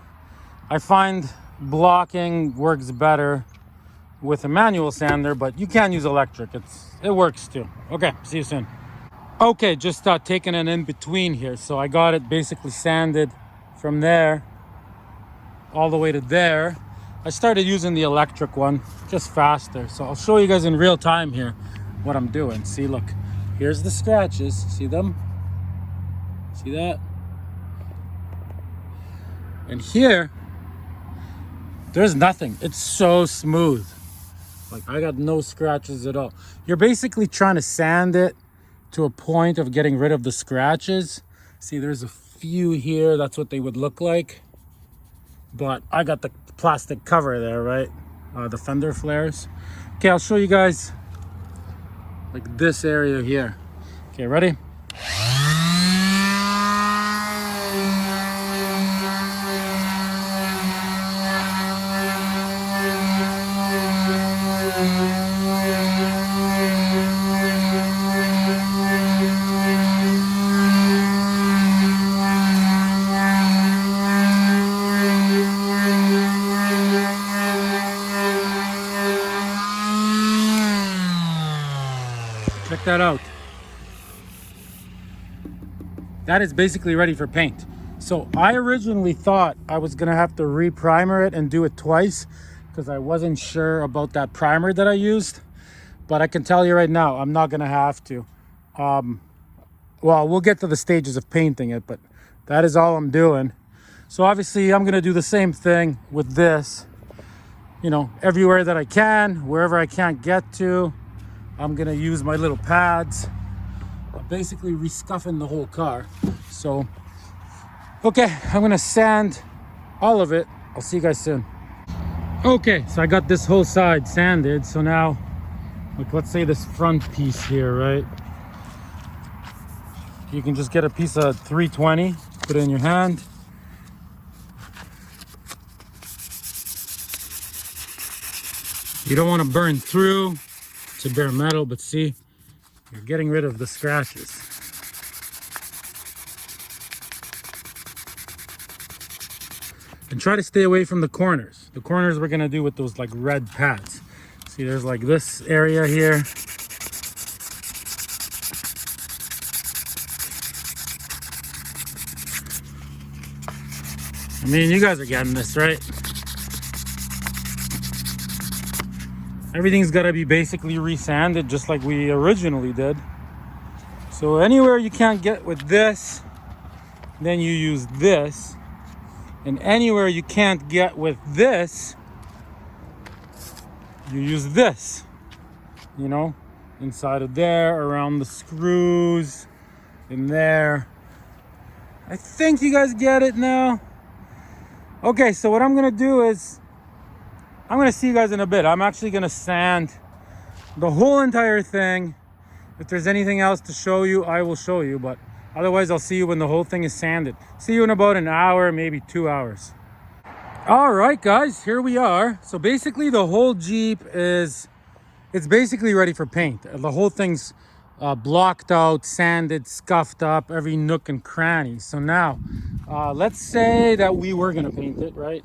I find blocking works better with a manual sander, but you can use electric. It works too. Okay, see you soon. Okay, just taking an in between here. So I got it basically sanded from there all the way to there. I started using the electric one, just faster. So I'll show you guys in real time here what I'm doing. See, look, here's the scratches. See them? See that? And here, there's nothing. It's so smooth. Like I got no scratches at all. You're basically trying to sand it to a point of getting rid of the scratches. See, there's a few here. That's what they would look like. But I got the plastic cover there, right? The fender flares. Okay, I'll show you guys like this area here. Okay, ready? Check that out. That is basically ready for paint. So I originally thought I was gonna have to re-primer it and do it twice because I wasn't sure about that primer that I used. But I can tell you right now, I'm not gonna have to. Well, we'll get to the stages of painting it, but that is all I'm doing. So obviously I'm gonna do the same thing with this. You know, everywhere that I can, wherever I can't get to, I'm gonna use my little pads. I'm basically rescuffing the whole car. So, okay, I'm gonna sand all of it. I'll see you guys soon. Okay, so I got this whole side sanded. So now, like let's say this front piece here, right? You can just get a piece of 320, put it in your hand. You don't want to burn through. It's a bare metal, but see, you're getting rid of the scratches. And try to stay away from the corners. The corners we're gonna do with those like red pads. See, there's like this area here. I mean, you guys are getting this, right? Everything's gotta be basically resanded just like we originally did. So anywhere you can't get with this, then you use this. And anywhere you can't get with this, you use this. You know, inside of there, around the screws, in there. I think you guys get it now. Okay, so what I'm gonna do is, I'm gonna see you guys in a bit. I'm actually gonna sand the whole entire thing. If there's anything else to show you, I will show you, but otherwise I'll see you when the whole thing is sanded. See you in about an hour, maybe 2 hours. All right, guys, here we are. So basically the whole Jeep it's basically ready for paint. The whole thing's blocked out, sanded, scuffed up, every nook and cranny. So now, let's say that we were gonna paint it, right?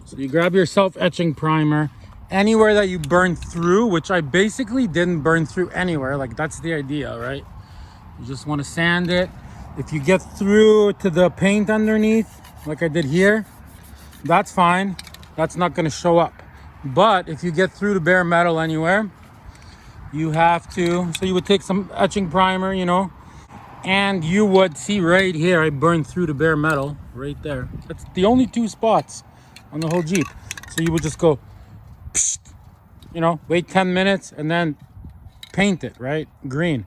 So you grab your self-etching primer, anywhere that you burn through, which I basically didn't burn through anywhere, like that's the idea, right? You just want to sand it, If you get through to the paint underneath, like I did here, that's fine. That's not gonna show up. But if you get through to bare metal anywhere, you have to, so you would take some etching primer, you know, and you would see right here, I burned through the bare metal right there. That's the only 2 spots on the whole Jeep. So you would just go, psht, you know, wait 10 minutes and then paint it, right? Green.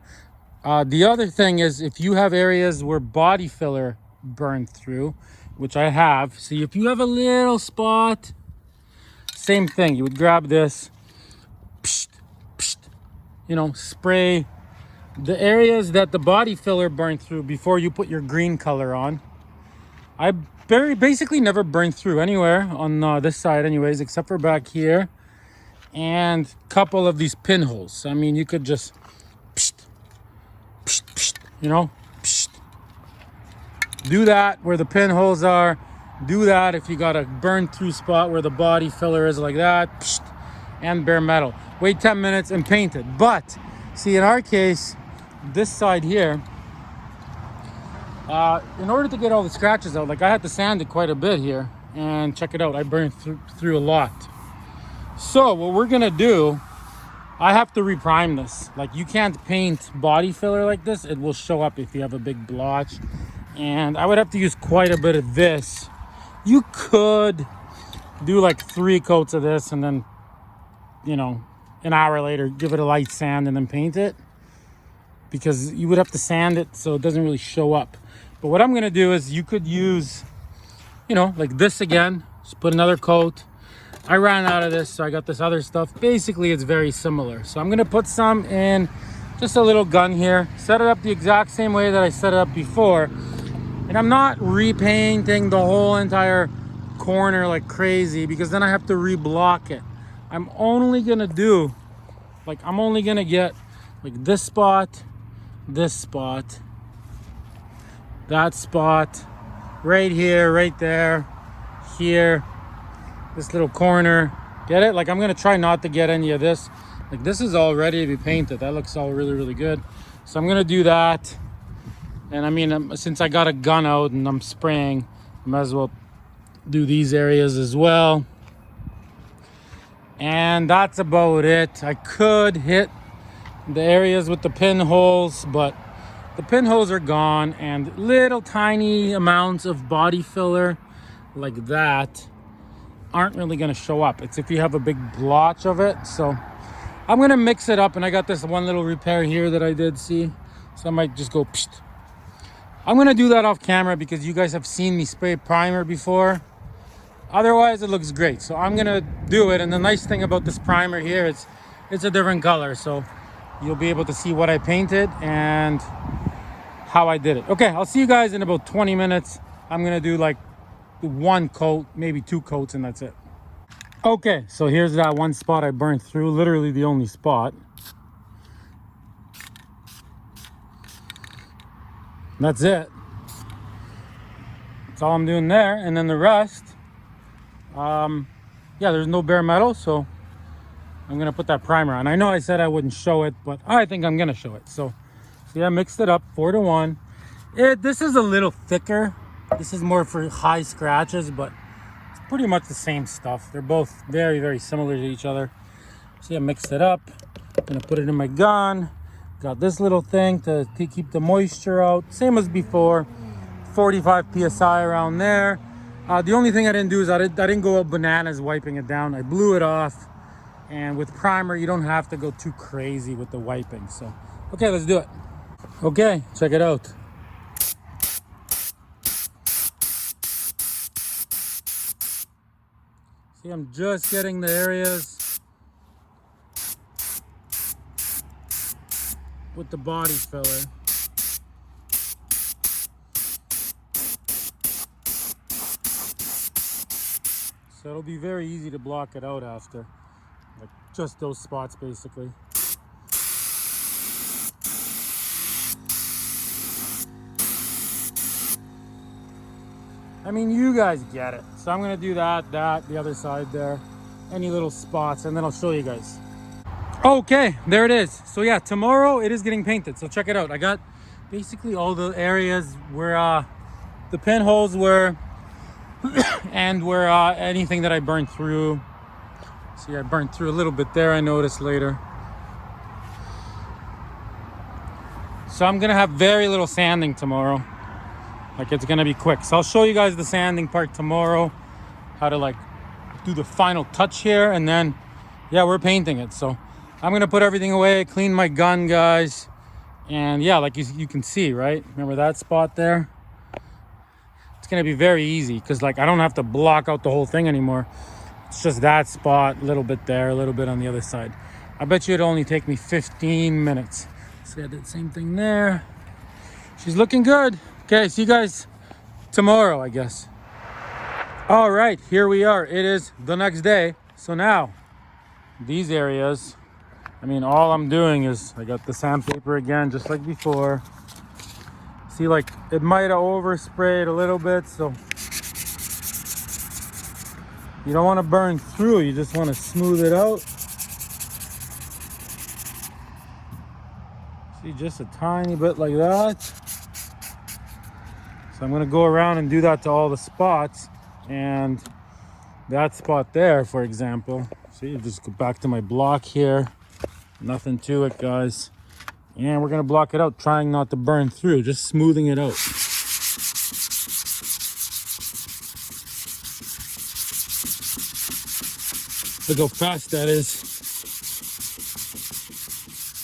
The other thing is if you have areas where body filler burned through, which I have. See, if you have a little spot, same thing. You would grab this, psht, psht, you know, spray the areas that the body filler burned through before you put your green color on. I basically never burned through anywhere on this side anyways, except for back here and a couple of these pinholes. I mean, you could just psht, psht, psht, you know, psht. Do that where the pinholes are. Do that if you got a burn through spot where the body filler is, like that, psht, and bare metal. Wait 10 minutes and paint it. But see, in our case, this side here, in order to get all the scratches out, like I had to sand it quite a bit here, and check it out, I burned through a lot. So what we're gonna do, I have to reprime this. Like, you can't paint body filler like this. It will show up if you have a big blotch, and I would have to use quite a bit of this. You could do like 3 coats of this and then, you know, an hour later give it a light sand and then paint it, because you would have to sand it so it doesn't really show up. But what I'm gonna do is, you could use, you know, like this again, just put another coat. I ran out of this, so I got this other stuff. Basically, it's very similar. So I'm gonna put some in just a little gun here, set it up the exact same way that I set it up before. And I'm not repainting the whole entire corner like crazy, because then I have to reblock it. I'm only gonna do, like, I'm only gonna get like this spot, that spot, right here, right there, here, this little corner. Get it? Like, I'm gonna try not to get any of this. Like, this is all ready to be painted. That looks all really, really good. So I'm gonna do that. And I mean, since I got a gun out and I'm spraying, I might as well do these areas as well. And that's about it. I could hit the areas with the pinholes, but the pinholes are gone, and little tiny amounts of body filler like that aren't really gonna show up. It's if you have a big blotch of it. So I'm gonna mix it up, and I got this one little repair here that I did see. So I might just go psht. I'm gonna do that off camera because you guys have seen me spray primer before. Otherwise, it looks great. So I'm gonna do it, and the nice thing about this primer here is it's a different color. So you'll be able to see what I painted and how I did it. Okay, I'll see you guys in about 20 minutes. I'm gonna do like 1 coat, maybe 2 coats, and that's it. Okay, so here's that one spot I burned through, literally the only spot. That's it. That's all I'm doing there. And then the rest, yeah, there's no bare metal, so I'm gonna put that primer on. I know I said I wouldn't show it, but I think I'm gonna show it. So yeah, I mixed it up 4-to-1. This is a little thicker. This is more for high scratches, but it's pretty much the same stuff. They're both very, very similar to each other. See, I mixed it up. I'm gonna put it in my gun. Got this little thing to keep the moisture out. Same as before, 45 PSI around there. The only thing I didn't do is I didn't go bananas wiping it down. I blew it off. And with primer, you don't have to go too crazy with the wiping. So, okay, let's do it. Okay, check it out. See, I'm just getting the areas with the body filler. So it'll be very easy to block it out after. Like just those spots basically. I mean, you guys get it. So I'm gonna do that, the other side there, any little spots, and then I'll show you guys. Okay, there it is. So yeah, tomorrow it is getting painted. So check it out. I got basically all the areas where the pinholes were and where anything that I burned through. See, I burned through a little bit there, I noticed later. So I'm gonna have very little sanding tomorrow. Like, it's gonna be quick. So I'll show you guys the sanding part tomorrow, how to like do the final touch here, and then yeah, we're painting it. So I'm gonna put everything away, clean my gun, guys. And yeah, like you can see, right? Remember that spot there? It's gonna be very easy because like I don't have to block out the whole thing anymore. It's just that spot, a little bit there, a little bit on the other side. I bet you it'll only take me 15 minutes. So I did the same thing there. She's looking good. Okay, see you guys tomorrow, I guess. All right, here we are. It is the next day. So now, these areas, I mean, all I'm doing is I got the sandpaper again, just like before. See, like it might have oversprayed a little bit, so you don't want to burn through, you just want to smooth it out. See, just a tiny bit like that. So I'm going to go around and do that to all the spots. And that spot there, for example, see, just go back to my block here. Nothing to it, guys. And we're going to block it out, trying not to burn through, just smoothing it out. Look how fast that is.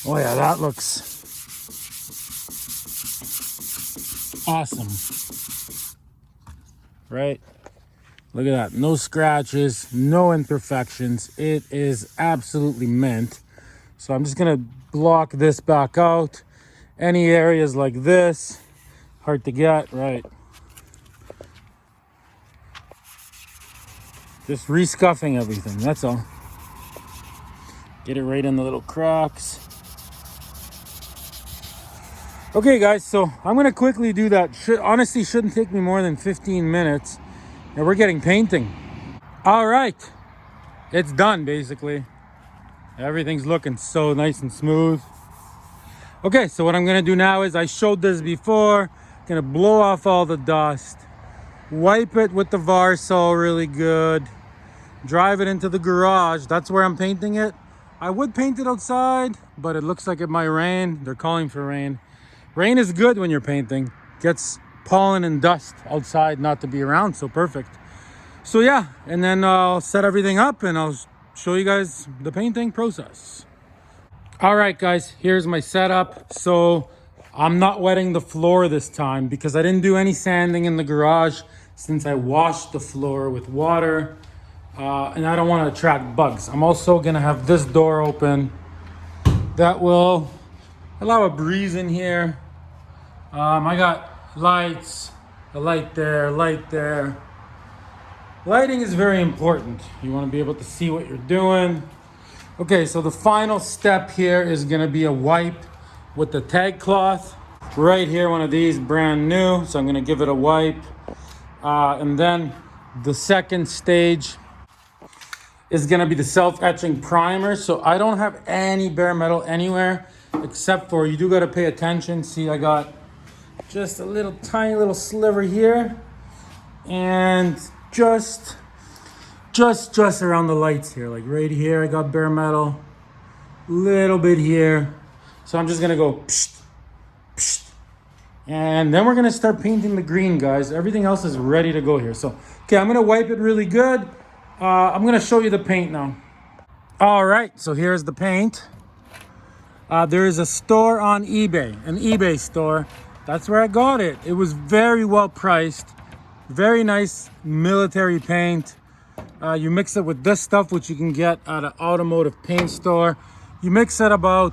Oh yeah, that looks awesome. Right? Look at that. No scratches, no imperfections. It is absolutely mint. So I'm just gonna block this back out. Any areas like this, hard to get, right? Just rescuffing everything, that's all. Get it right in the little cracks. Okay guys, so I'm gonna quickly do that. Honestly, shouldn't take me more than 15 minutes. And we're getting painting. All right, it's done basically. Everything's looking so nice and smooth. Okay, so what I'm gonna do now is, I showed this before, gonna blow off all the dust, wipe it with the Varsol really good, drive it into the garage. That's where I'm painting it. I would paint it outside, but it looks like it might rain. They're calling for rain. Rain is good when you're painting. Gets pollen and dust outside not to be around, so perfect. So yeah, and then I'll set everything up and I'll show you guys the painting process. All right guys, here's my setup. So I'm not wetting the floor this time because I didn't do any sanding in the garage since I washed the floor with water, and I don't want to attract bugs. I'm also gonna have this door open. That will allow a breeze in here. I got lights, a light there, light there. Lighting is very important. You want to be able to see what you're doing. Okay, so the final step here is going to be a wipe with the tag cloth. Right here, one of these, brand new. So I'm going to give it a wipe. And then the second stage is going to be the self-etching primer. So I don't have any bare metal anywhere, except for, you do got to pay attention. See, I got just a little tiny little sliver here, and just around the lights here, like right here I got bare metal, little bit here. So I'm just gonna go psh, psh, and then we're gonna start painting the green, guys. Everything else is ready to go here. So okay, I'm gonna wipe it really good. I'm gonna show you the paint now. All right, so here's the paint. There is a store on eBay, an eBay store. That's where I got it. It was very well priced. Very nice military paint. You mix it with this stuff, which you can get at an automotive paint store. You mix it about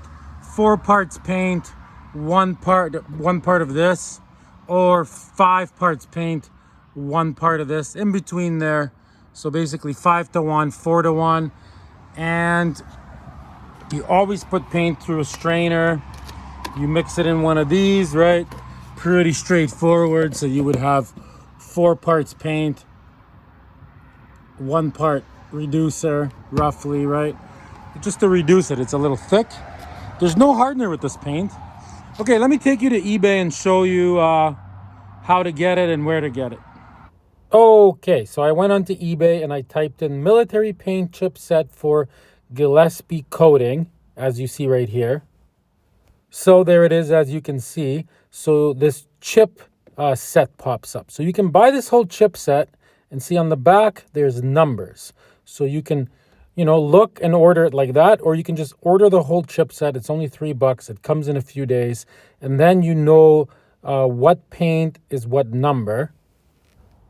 4 parts paint, one part of this, or 5 parts paint, 1 part of this, in between there. So basically 5 to 1, 4 to 1. And you always put paint through a strainer. You mix it in one of these, right? Pretty straightforward. So you would have 4 parts paint, 1 part reducer, roughly, right? Just to reduce it, it's a little thick. There's no hardener with this paint. Okay, let me take you to eBay and show you how to get it and where to get it. Okay, so I went onto eBay and I typed in military paint chip set for Gillespie coating, as you see right here. So there it is, as you can see. So this chip set pops up. So you can buy this whole chip set and see on the back, there's numbers. So you can, look and order it like that, or you can just order the whole chip set. It's only $3. It comes in a few days. And then what paint is what number.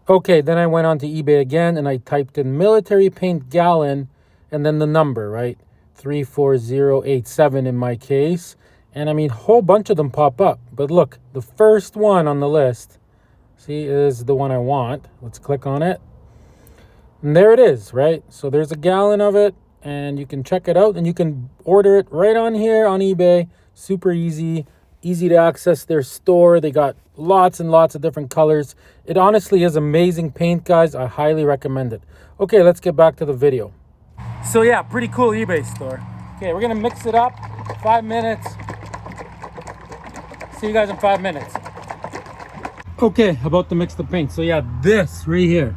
Okay, then I went on to eBay again and I typed in military paint gallon and then the number, right? 34087 in my case. And I mean, a whole bunch of them pop up. But look, the first one on the list, see, is the one I want. Let's click on it. And there it is, right? So there's a gallon of it and you can check it out and you can order it right on here on eBay. Super easy to access their store. They got lots and lots of different colors. It honestly is amazing paint, guys. I highly recommend it. Okay, let's get back to the video. So yeah, pretty cool eBay store. Okay, we're gonna mix it up. 5 minutes. See you guys in 5 minutes. Okay, about to mix the paint. So yeah, this right here,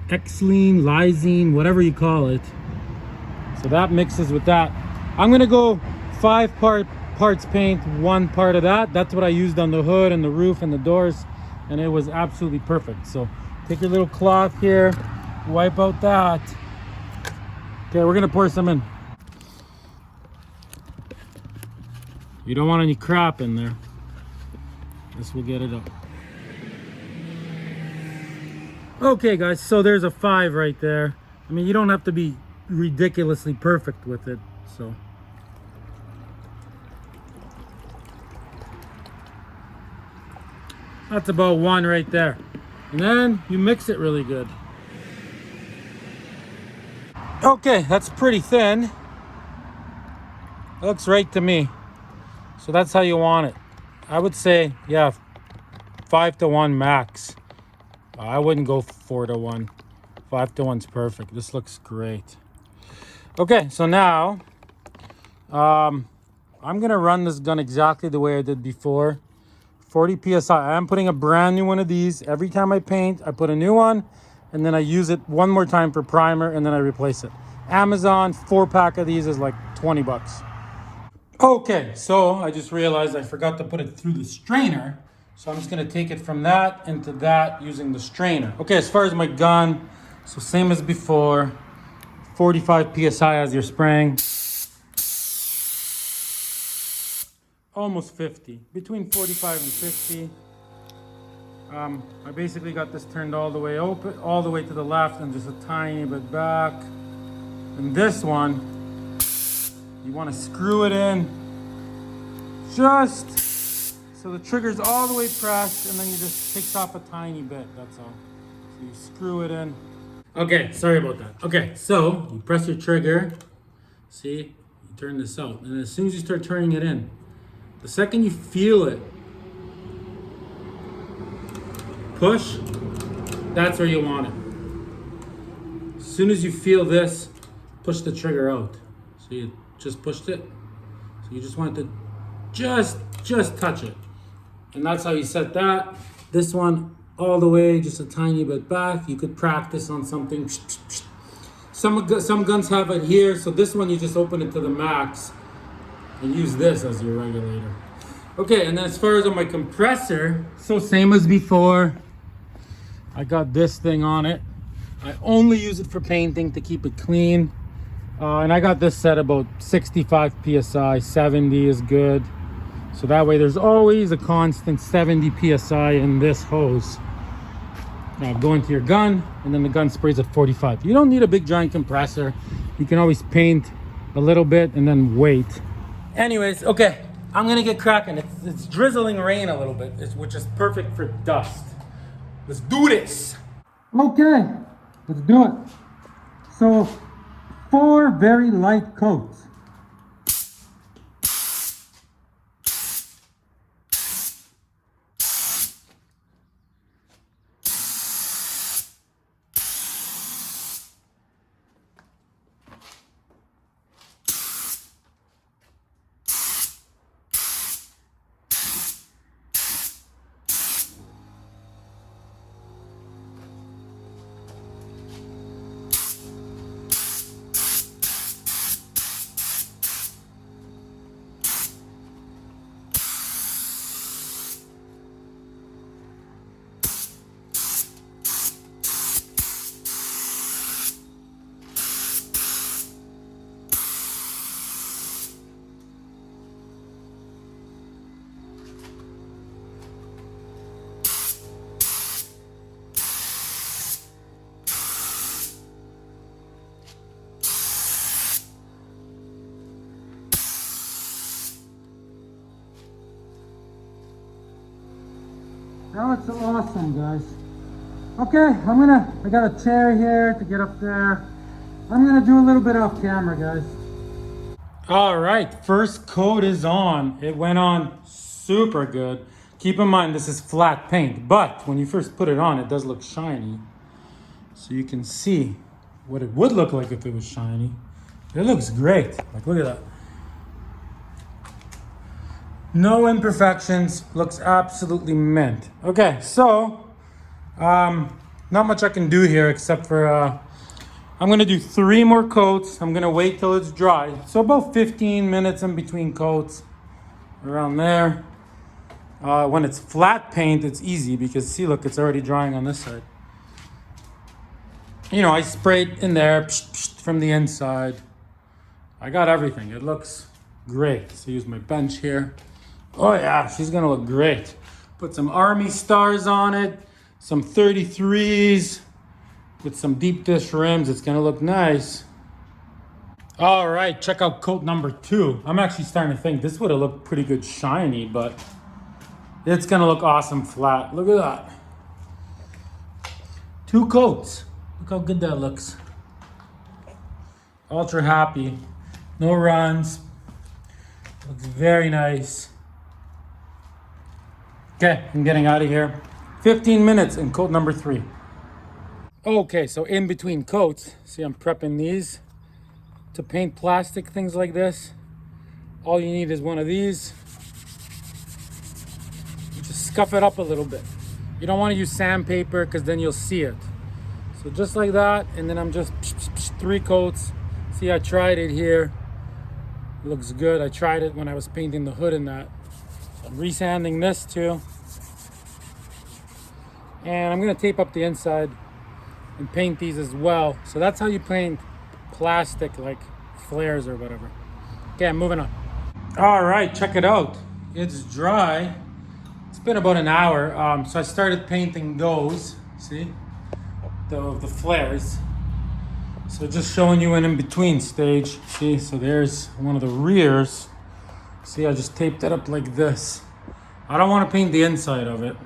Xylene, Lysine, whatever you call it. So that mixes with that. I'm gonna go 5 parts paint, 1 part of that. That's what I used on the hood and the roof and the doors, and it was absolutely perfect. So take your little cloth here, wipe out that. Okay, we're gonna pour some in. You don't want any crap in there. This will get it up. Okay guys, so there's a 5 right there. I mean, you don't have to be ridiculously perfect with it, so. That's about 1 right there. And then you mix it really good. Okay, that's pretty thin. It looks right to me. So that's how you want it. I would say, yeah, 5-to-1 max. I wouldn't go 4-to-1. 5-to-1's perfect. This looks great. Okay, so now I'm gonna run this gun exactly the way I did before. 40 psi. I'm putting a brand new one of these. Every time I paint, I put a new one and then I use it one more time for primer and then I replace it. Amazon 4-pack of these is like 20 bucks. Okay, so I just realized I forgot to put it through the strainer. So I'm just gonna take it from that into that using the strainer. Okay, as far as my gun, so same as before, 45 psi as you're spraying. Almost 50, between 45 and 50. I basically got this turned all the way open, all the way to the left and just a tiny bit back. And this one, you want to screw it in just so the trigger's all the way pressed and then you just takes off a tiny bit, that's all. So you screw it in. Okay, sorry about that. Okay, so you press your trigger, see, you turn this out. And as soon as you start turning it in, the second you feel it push, that's where you want it. As soon as you feel this, push the trigger out. So you just pushed it. So you just want to just touch it. And that's how you set that. This one all the way, just a tiny bit back. You could practice on something. Some guns have it here. So this one, you just open it to the max and use this as your regulator. Okay, and then as far as on my compressor, so same as before. I got this thing on it. I only use it for painting to keep it clean. And I got this set about 65 psi, 70 is good. So that way there's always a constant 70 psi in this hose. Now go into your gun and then the gun sprays at 45. You don't need a big giant compressor. You can always paint a little bit and then wait. Anyways, okay, I'm gonna get cracking. It's drizzling rain a little bit, which is perfect for dust. Let's do this. Okay, let's do it. So 4 very light coats. That looks awesome, guys. Okay, I got a chair here to get up there. I'm gonna do a little bit off camera, guys. All right, first coat is on. It went on super good. Keep in mind, this is flat paint, but when you first put it on, it does look shiny. So you can see what it would look like if it was shiny. It looks great. Like, look at that. No imperfections, looks absolutely mint. Okay, so, not much I can do here except for, I'm gonna do 3 more coats. I'm gonna wait till it's dry. So about 15 minutes in between coats, around there. When it's flat paint, it's easy because see, look, it's already drying on this side. You know, I sprayed in there from the inside. I got everything. It looks great. So use my bench here. Oh yeah, she's gonna look great. Put some army stars on it, some 33s with some deep dish rims. It's gonna look nice. All right, check out coat number 2. I'm actually starting to think this would have looked pretty good shiny, but it's gonna look awesome flat. Look at that. 2 coats. Look how good that looks. Ultra happy. No runs. Looks very nice. Okay, I'm getting out of here. 15 minutes in coat number 3. Okay, so in between coats, see I'm prepping these to paint plastic things like this. All you need is one of these. You just scuff it up a little bit. You don't want to use sandpaper because then you'll see it. So just like that, and then I'm just 3 coats. See, I tried it here. It looks good. I tried it when I was painting the hood and that. I'm resanding this too. And I'm gonna tape up the inside and paint these as well. So that's how you paint plastic, like flares or whatever. Okay, I'm moving on. All right, check it out. It's dry. It's been about an hour. So I started painting those, see? The flares. So just showing you an in-between stage. See, so there's one of the rears. See, I just taped it up like this. I don't want to paint the inside of it.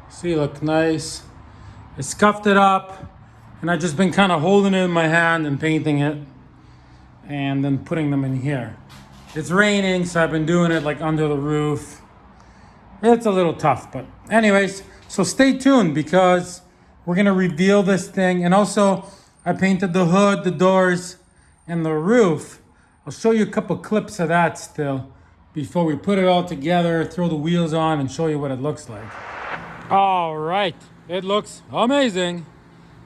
See, look nice. I scuffed it up, and I've just been kind of holding it in my hand and painting it, and then putting them in here. It's raining, so I've been doing it like under the roof. It's a little tough, but anyways, so stay tuned because we're gonna reveal this thing. And also, I painted the hood, the doors, and the roof. I'll show you a couple clips of that still before we put it all together, throw the wheels on, and show you what it looks like. All right, it looks amazing.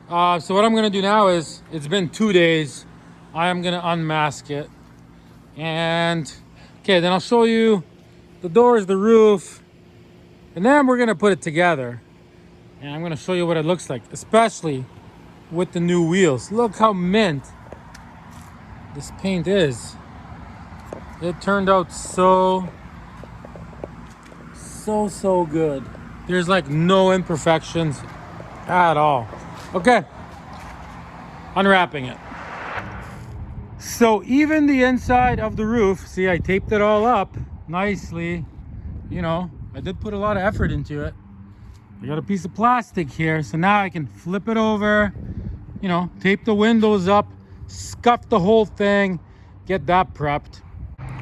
So what I'm gonna do now is, it's been 2 days. I am gonna unmask it. And, okay, then I'll show you the doors, the roof, and then we're gonna put it together. And I'm gonna show you what it looks like, especially with the new wheels. Look how mint this paint is. It turned out so good. There's like no imperfections at all. Okay, unwrapping it. So even the inside of the roof, see, I taped it all up nicely. You know, I did put a lot of effort into it. I got a piece of plastic here, so now I can flip it over, you know, tape the windows up, scuff the whole thing, get that prepped.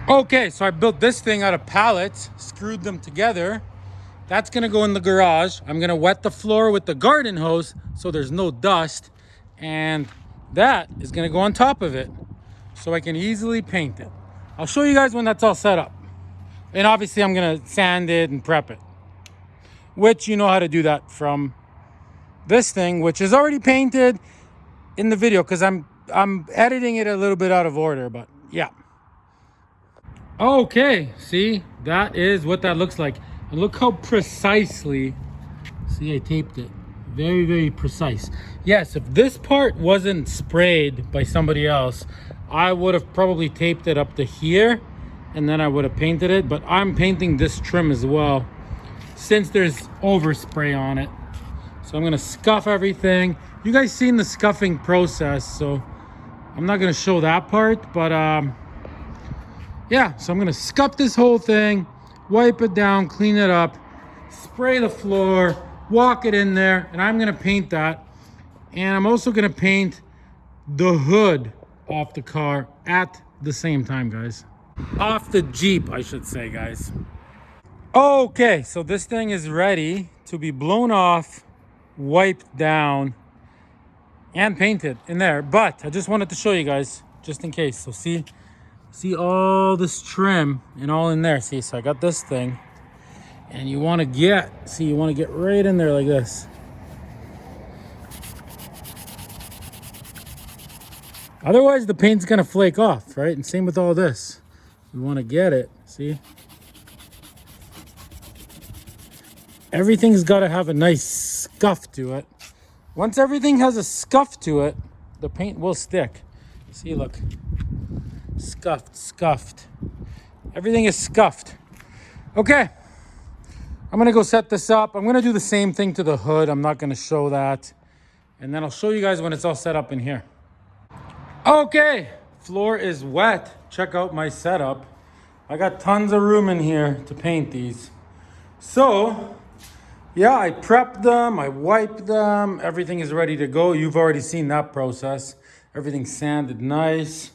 Okay, so I built this thing out of pallets, screwed them together. That's gonna go in the garage. I'm gonna wet the floor with the garden hose so there's no dust, and that is gonna go on top of it so I can easily paint it. I'll show you guys when that's all set up. And obviously I'm gonna sand it and prep it, which you know how to do that from this thing, which is already painted in the video because I'm editing it a little bit out of order, but yeah. Okay, see, that is what that looks like. And look how precisely, see, I taped it. Very, very precise. Yes, if this part wasn't sprayed by somebody else, I would have probably taped it up to here and then I would have painted it, but I'm painting this trim as well since there's overspray on it. So I'm gonna scuff everything. You guys seen the scuffing process, so I'm not gonna show that part, but yeah, so I'm gonna scuff this whole thing, wipe it down, clean it up, spray the floor, walk it in there, and I'm gonna paint that. And I'm also gonna paint the hood off the car at the same time, guys. Off the Jeep, I should say, guys. Okay, so this thing is ready to be blown off, wiped down, and painted in there. But I just wanted to show you guys, just in case. So see all this trim and all in there. See, so I got this thing, and you want to get right in there like this. Otherwise the paint's gonna flake off, right? And same with all this. You want to get it, see? Everything's got to have a nice scuff to it. Once everything has a scuff to it, the paint will stick. See, look. Scuffed. Everything is scuffed. Okay. I'm going to go set this up. I'm going to do the same thing to the hood. I'm not going to show that. And then I'll show you guys when it's all set up in here. Okay. Floor is wet. Check out my setup. I got tons of room in here to paint these. So, yeah, I prepped them, I wiped them, everything is ready to go. You've already seen that process. Everything's sanded nice.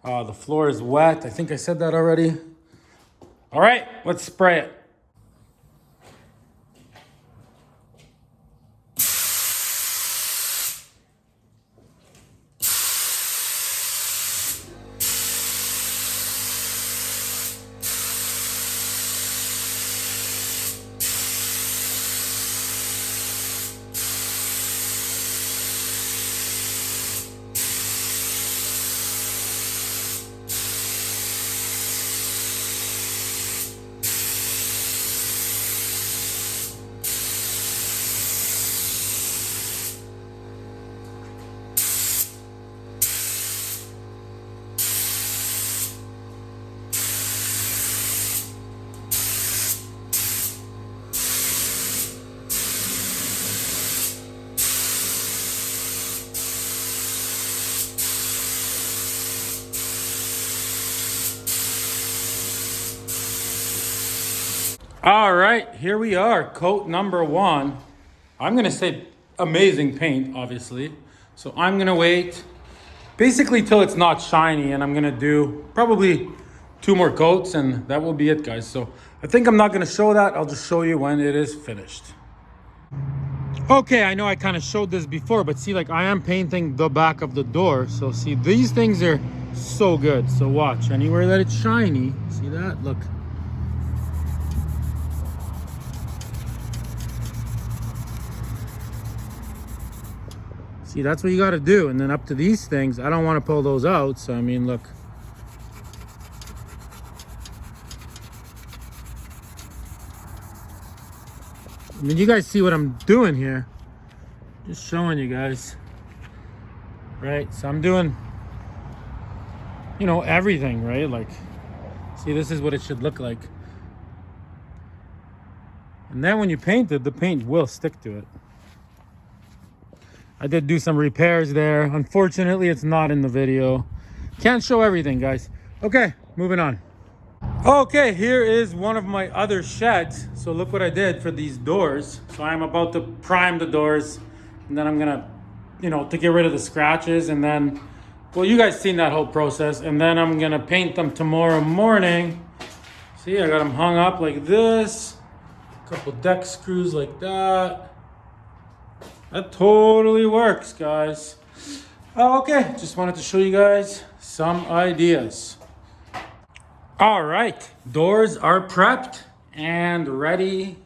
The floor is wet. I think I said that already. All right, let's spray it. All right, here we are, coat number 1. I'm gonna say amazing paint, obviously. So I'm gonna wait basically till it's not shiny, and I'm gonna do probably 2 more coats, and that will be it, guys. So I think I'm not gonna show that. I'll just show you when it is finished. Okay, I know I kind of showed this before, but see, like I am painting the back of the door. So see, these things are so good. So watch, anywhere that it's shiny, see that? Look. See, that's what you got to do. And then up to these things, I don't want to pull those out. So, I mean, look. I mean, you guys see what I'm doing here. Just showing you guys. Right? So I'm doing, you know, everything, right? Like, see, this is what it should look like. And then when you paint it, the paint will stick to it. I did do some repairs there. Unfortunately, it's not in the video. Can't show everything, guys. Okay, moving on. Okay, here is one of my other sheds. So look what I did for these doors. So I'm about to prime the doors, and then I'm gonna, you know, to get rid of the scratches, and then, well, you guys seen that whole process, and then I'm gonna paint them tomorrow morning. See, I got them hung up like this. A couple deck screws like that. That totally works, guys. Okay, just wanted to show you guys some ideas. All right, doors are prepped and ready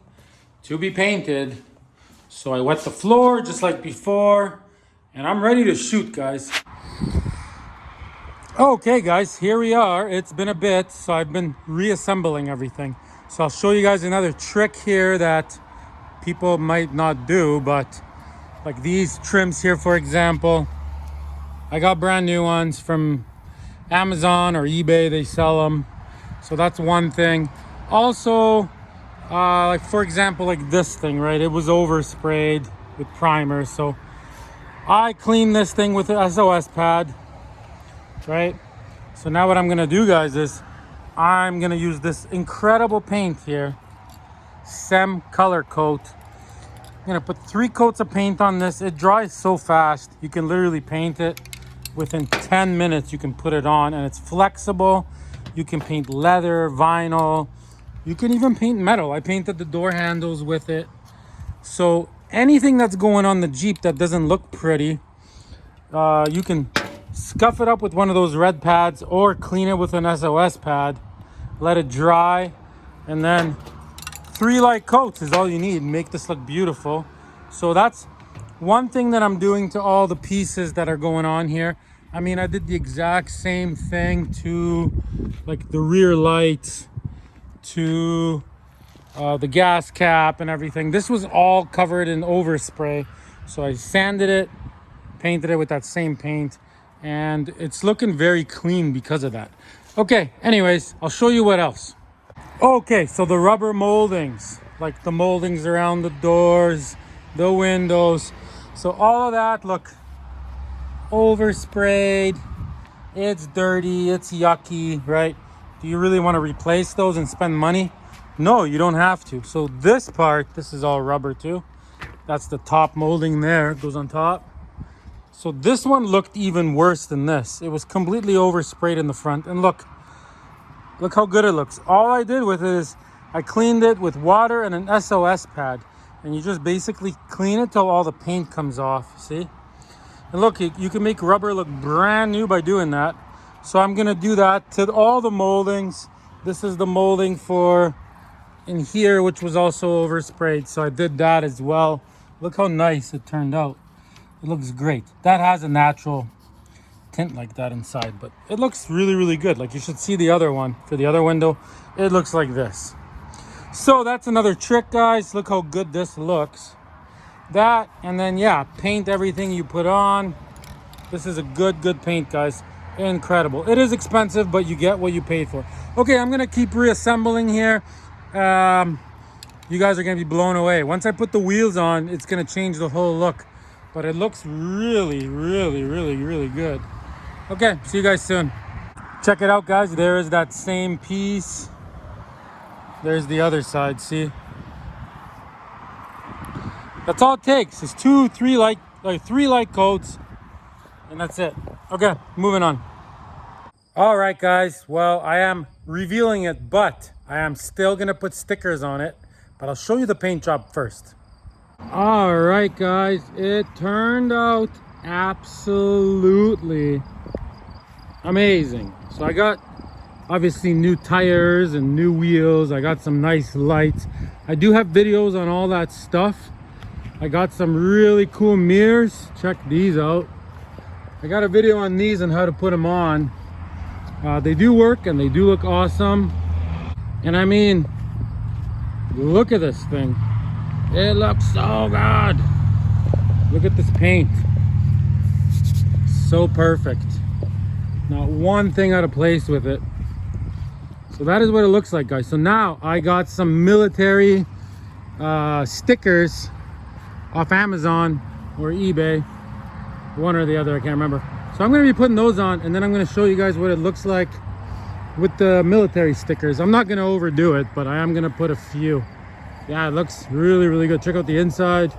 to be painted. So I wet the floor just like before, and I'm ready to shoot, guys. Okay, guys, here we are. It's been a bit, so I've been reassembling everything. So I'll show you guys another trick here that people might not do, but like these trims here, for example, I got brand new ones from Amazon or eBay. They sell them. So that's one thing. Also, like for example, like this thing, right? It was oversprayed with primer. So I cleaned this thing with an SOS pad, right? So now what I'm gonna do, guys, is I'm gonna use this incredible paint here. SEM color coat. I'm gonna put 3 coats of paint on this. It dries so fast. You can literally paint it within 10 minutes. You can put it on, and it's flexible. You can paint leather, vinyl. You can even paint metal. I painted the door handles with it. So anything that's going on the Jeep that doesn't look pretty, you can scuff it up with one of those red pads or clean it with an SOS pad. Let it dry, and then 3 light coats is all you need. Make this look beautiful. So that's one thing that I'm doing to all the pieces that are going on here. I mean, I did the exact same thing to like the rear lights, to the gas cap and everything. This was all covered in overspray. So I sanded it, painted it with that same paint, and it's looking very clean because of that. Okay, anyways, I'll show you what else. Okay, so the rubber moldings, like the moldings around the doors, the windows. So all of that, look, oversprayed. It's dirty, it's yucky, right? Do you really want to replace those and spend money? No, you don't have to. So this part, this is all rubber too. That's the top molding there, it goes on top. So this one looked even worse than this. It was completely oversprayed in the front. And look how good it looks. All I did with it is I cleaned it with water and an SOS pad. And you just basically clean it till all the paint comes off, see? And look, you can make rubber look brand new by doing that. So I'm gonna do that to all the moldings. This is the molding for in here, which was also oversprayed. So I did that as well. Look how nice it turned out. It looks great. That has a natural tint like that inside, but it looks really, really good. Like, you should see the other one for the other window. It looks like this. So that's another trick, guys. Look how good this looks. That, and then yeah, paint everything you put on. This is a good paint, guys. Incredible. It is expensive, but you get what you paid for. Okay, I'm gonna keep reassembling here. You guys are gonna be blown away. Once I put the wheels on, it's gonna change the whole look. But it looks really, really, really, really good. Okay, see you guys soon. Check it out, guys. There is that same piece. There's the other side, see? That's all it takes. It's 3 light coats, and that's it. Okay, moving on. All right, guys. Well, I am revealing it, but I am still gonna put stickers on it, but I'll show you the paint job first. All right, guys, it turned out absolutely amazing. So I got obviously new tires and new wheels. I got some nice lights. I do have videos on all that stuff. I got some really cool mirrors. Check these out. I got a video on these and how to put them on. They do work and they do look awesome. And I mean, look at this thing. It looks so good. Look at this paint. So perfect. Not one thing out of place with it. So that is what it looks like, guys. So now I got some military stickers off Amazon or eBay. One or the other, I can't remember. So I'm going to be putting those on, and then I'm going to show you guys what it looks like with the military stickers. I'm not going to overdo it, but I am going to put a few. Yeah, it looks really, really good. Check out the inside.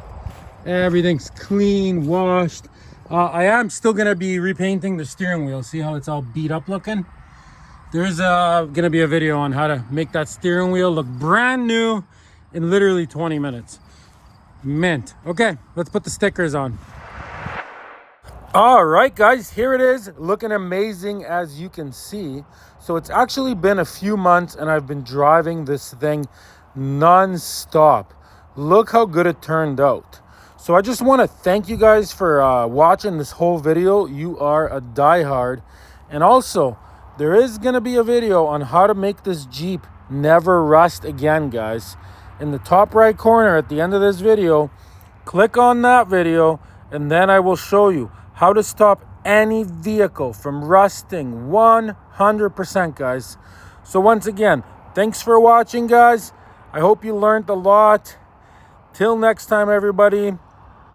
Everything's clean, washed. I am still going to be repainting the steering wheel. See how it's all beat up looking? There's going to be a video on how to make that steering wheel look brand new in literally 20 minutes. Mint. Okay, let's put the stickers on. All right, guys, here it is, looking amazing as you can see. So it's actually been a few months and I've been driving this thing non-stop. Look how good it turned out. So I just want to thank you guys for watching this whole video. You are a diehard. And also, there is going to be a video on how to make this Jeep never rust again, guys. In the top right corner at the end of this video, click on that video, and then I will show you how to stop any vehicle from rusting 100%, guys. So once again, thanks for watching, guys. I hope you learned a lot. Till next time, everybody,